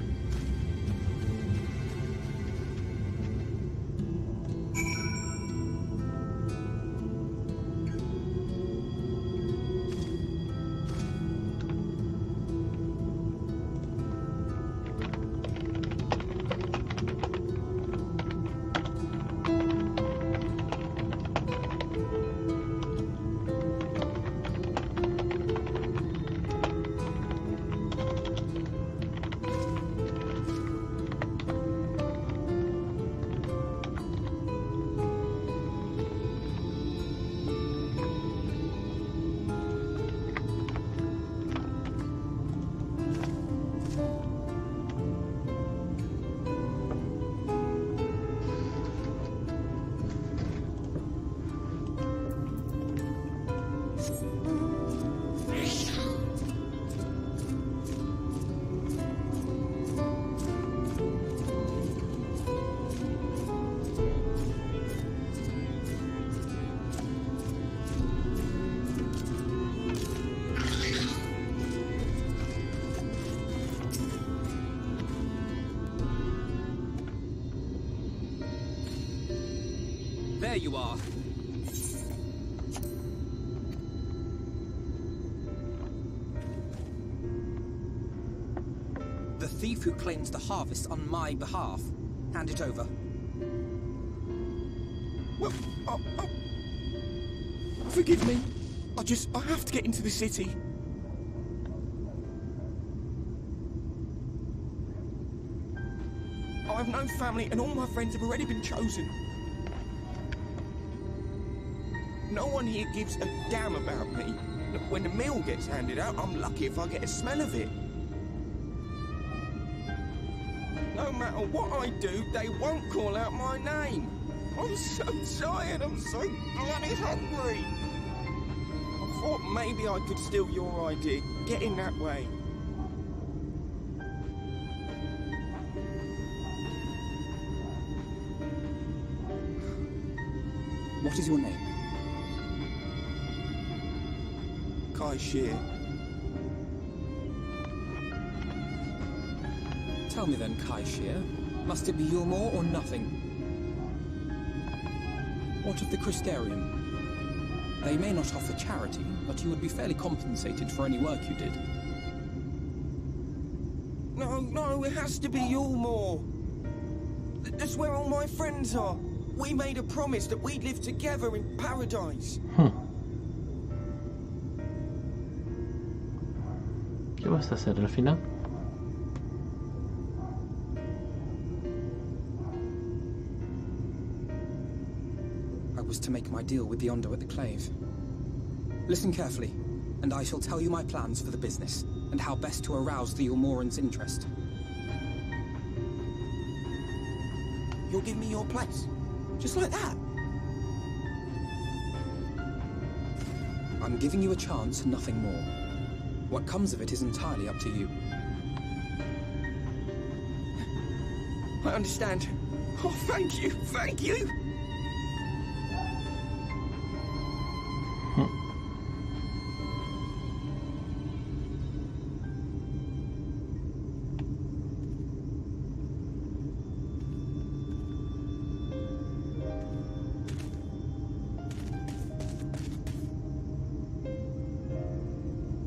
There you are. The thief who claims the harvest on my behalf. Hand it over. Well, forgive me. I have to get into the city. I have no family and all my friends have already been chosen. No one here gives a damn about me. When the meal gets handed out, I'm lucky if I get a smell of it. No matter what I do, they won't call out my name. I'm so tired, I'm so bloody hungry. I thought maybe I could steal your idea, get in that way. What is your name? Kai-Shir. Tell me then, Kai-Shir, must it be Yulmore or nothing? What of the Crystarium? They may not offer charity, but you would be fairly compensated for any work you did. No, it has to be Yulmore. That's where all my friends are. We made a promise that we'd live together in paradise. ¿Qué vas a hacer al final? I was to make my deal with the Ondo at the Clave. Listen carefully, and I shall tell you my plans for the business, and how best to arouse the Yulmoran's interest. You'll give me your place? Just like that? I'm giving you a chance, nothing more. What comes of it is entirely up to you. I understand. Oh, thank you, thank you!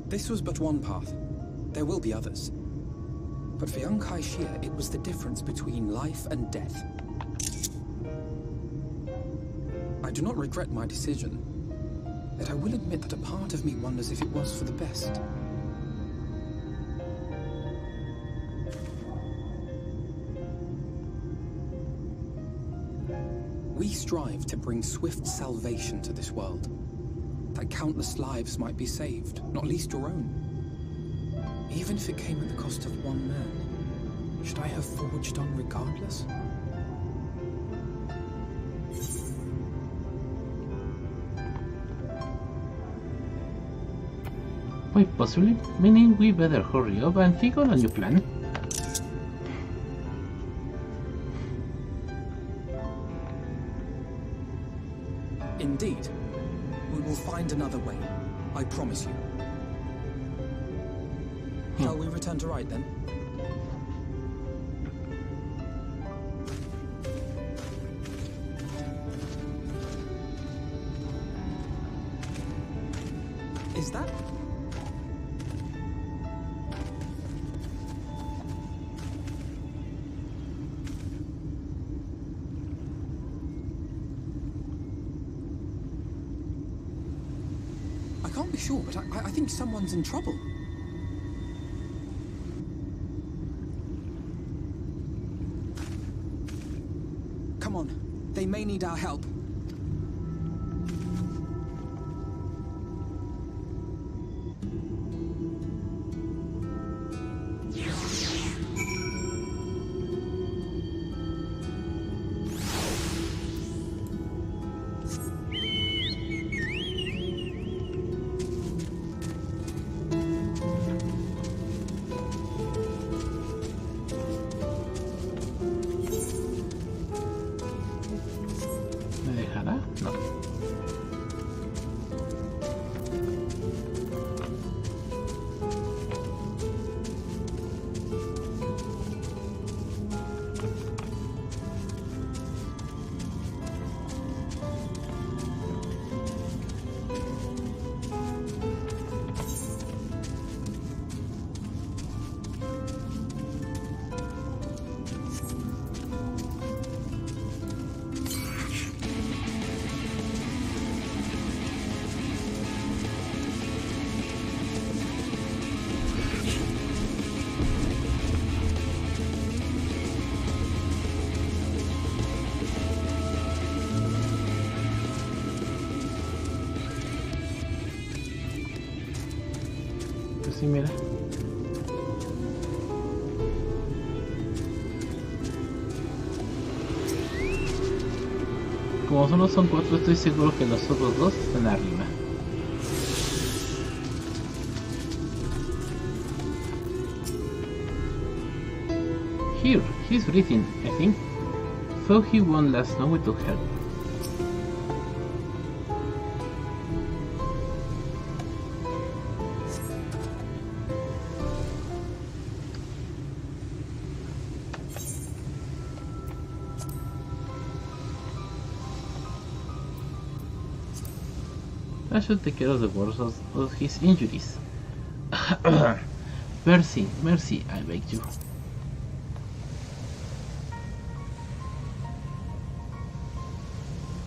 This was but one path. There will be others. But for young Kai-Shir, it was the difference between life and death. I do not regret my decision, yet I will admit that a part of me wonders if it was for the best. We strive to bring swift salvation to this world, that countless lives might be saved, not least your own. Even if it came at the cost of one man, should I have forged on regardless? Quite possibly, meaning we better hurry up and think on a new plan. Indeed. We will find another way. I promise you. Shall we return to Ride then? Is that... I can't be sure, but I think someone's in trouble. Come on, they may need our help. Sí, mira. Como solo son 4, estoy seguro que los otros 2 están arriba. Here, he's breathing, I think. Thought he won last night with help. I should take care of the worst of his injuries. Mercy, mercy, I beg you.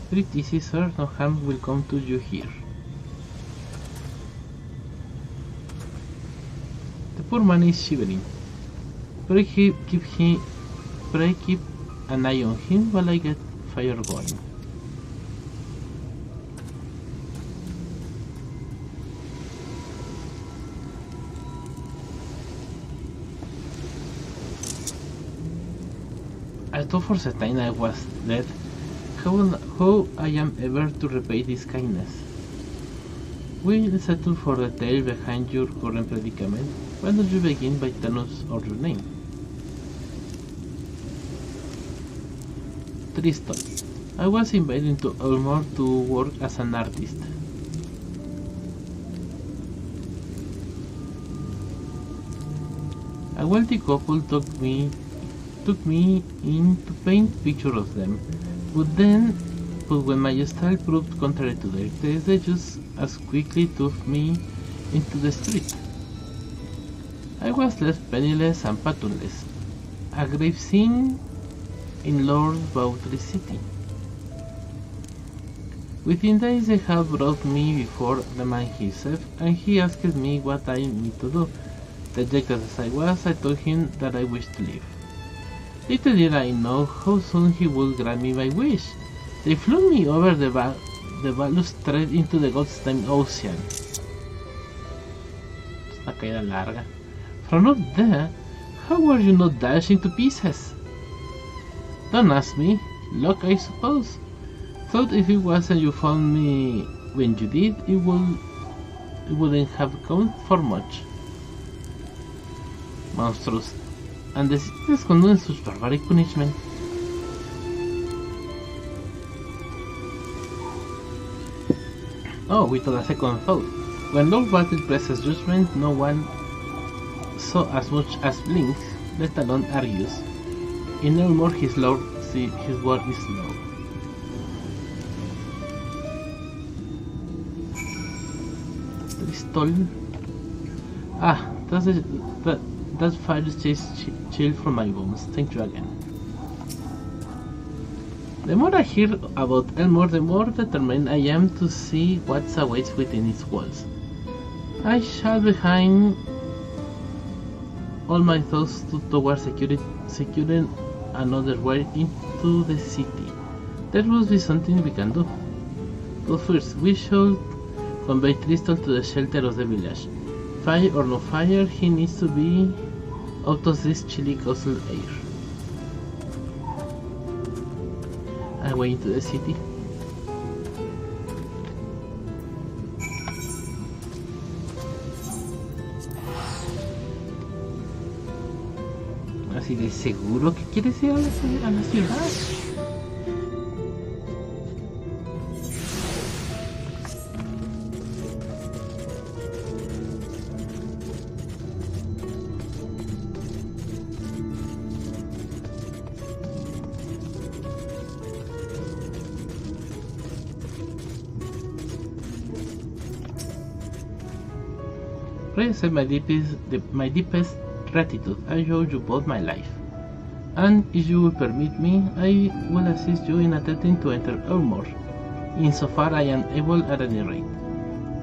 Breathe easy, sir, no harm will come to you here. The poor man is shivering. Pray keep an eye on him while I get fire going. I thought for certain I was dead. How I am ever to repay this kindness? We'll settle for the tale behind your current predicament. Why don't you begin by telling us your name? Tristan. I was invited to Ulmor to work as an artist. A wealthy couple took me in to paint pictures of them, but when my style proved contrary to their taste, they just as quickly took me into the street. I was left penniless and patronless, a grave scene in Lord Bautry's city. Within days they had brought me before the man himself, and he asked me what I need to do. Dejected as I was, I told him that I wished to leave. Little did I know how soon he would grant me my wish. They flung me over the balustrade into the goddamn ocean. Es una caída larga. From up there? How were you not dashing to pieces? Don't ask me. Luck, I suppose. Thought if it wasn't you found me when you did, it wouldn't have come for much. Monstrous. And the citizens condone such barbaric punishment. Oh, without a second thought. When Lord Battle presses judgment, no one saw as much as blinks, let alone argues. In no more his word is law. Pistol. Ah, that fire chased chill from my bones. Thank you again. The more I hear about Elmore, the more determined I am to see what awaits within its walls. I shall behind all my thoughts towards securing another way into the city. There must be something we can do. But first, we should convey Tristan to the shelter of the village. Fire or no fire, he needs to be out of this chilly coastal air. Away into the city. Así de seguro que quieres ir a la ciudad. Present my deepest gratitude. I owe you both my life, and if you will permit me, I will assist you in attempting to enter Elmore, insofar I am able at any rate.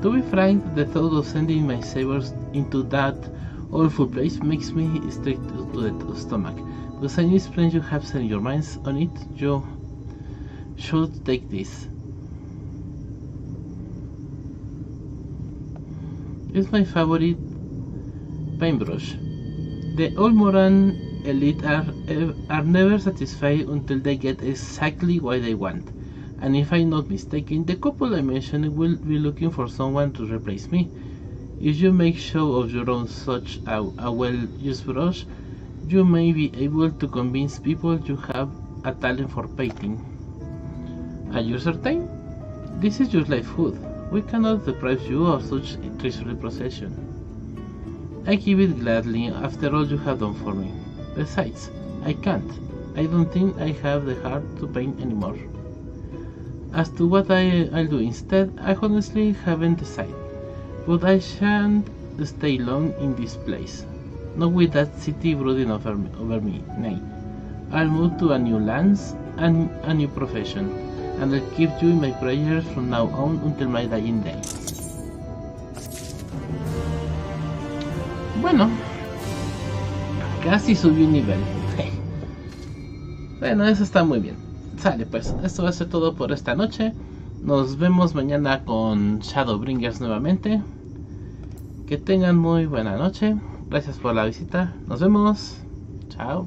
To be frank, the thought of sending my sabers into that awful place makes me sick to the stomach. But any plan you have set your minds on it, you should take this. It's my favorite paintbrush. The Olmoran elite are never satisfied until they get exactly what they want, and if I'm not mistaken, the couple I mentioned will be looking for someone to replace me. If you make show of your own such a well-used brush, you may be able to convince people you have a talent for painting. Are you certain? This is just like food. We cannot deprive you of such treasury possession. I give it gladly after all you have done for me. Besides, I can't. I don't think I have the heart to paint anymore. As to what I'll do instead, I honestly haven't decided. But I shan't stay long in this place. Not with that city brooding over me, nay. I'll move to a new lands and a new profession. And I'll keep you in my prayers from now on until my dying day. Bueno, casi subí un nivel. Bueno, eso está muy bien. Sale pues, esto va a ser todo por esta noche. Nos vemos mañana con Shadowbringers nuevamente. Que tengan muy buena noche. Gracias por la visita. Nos vemos. Chao.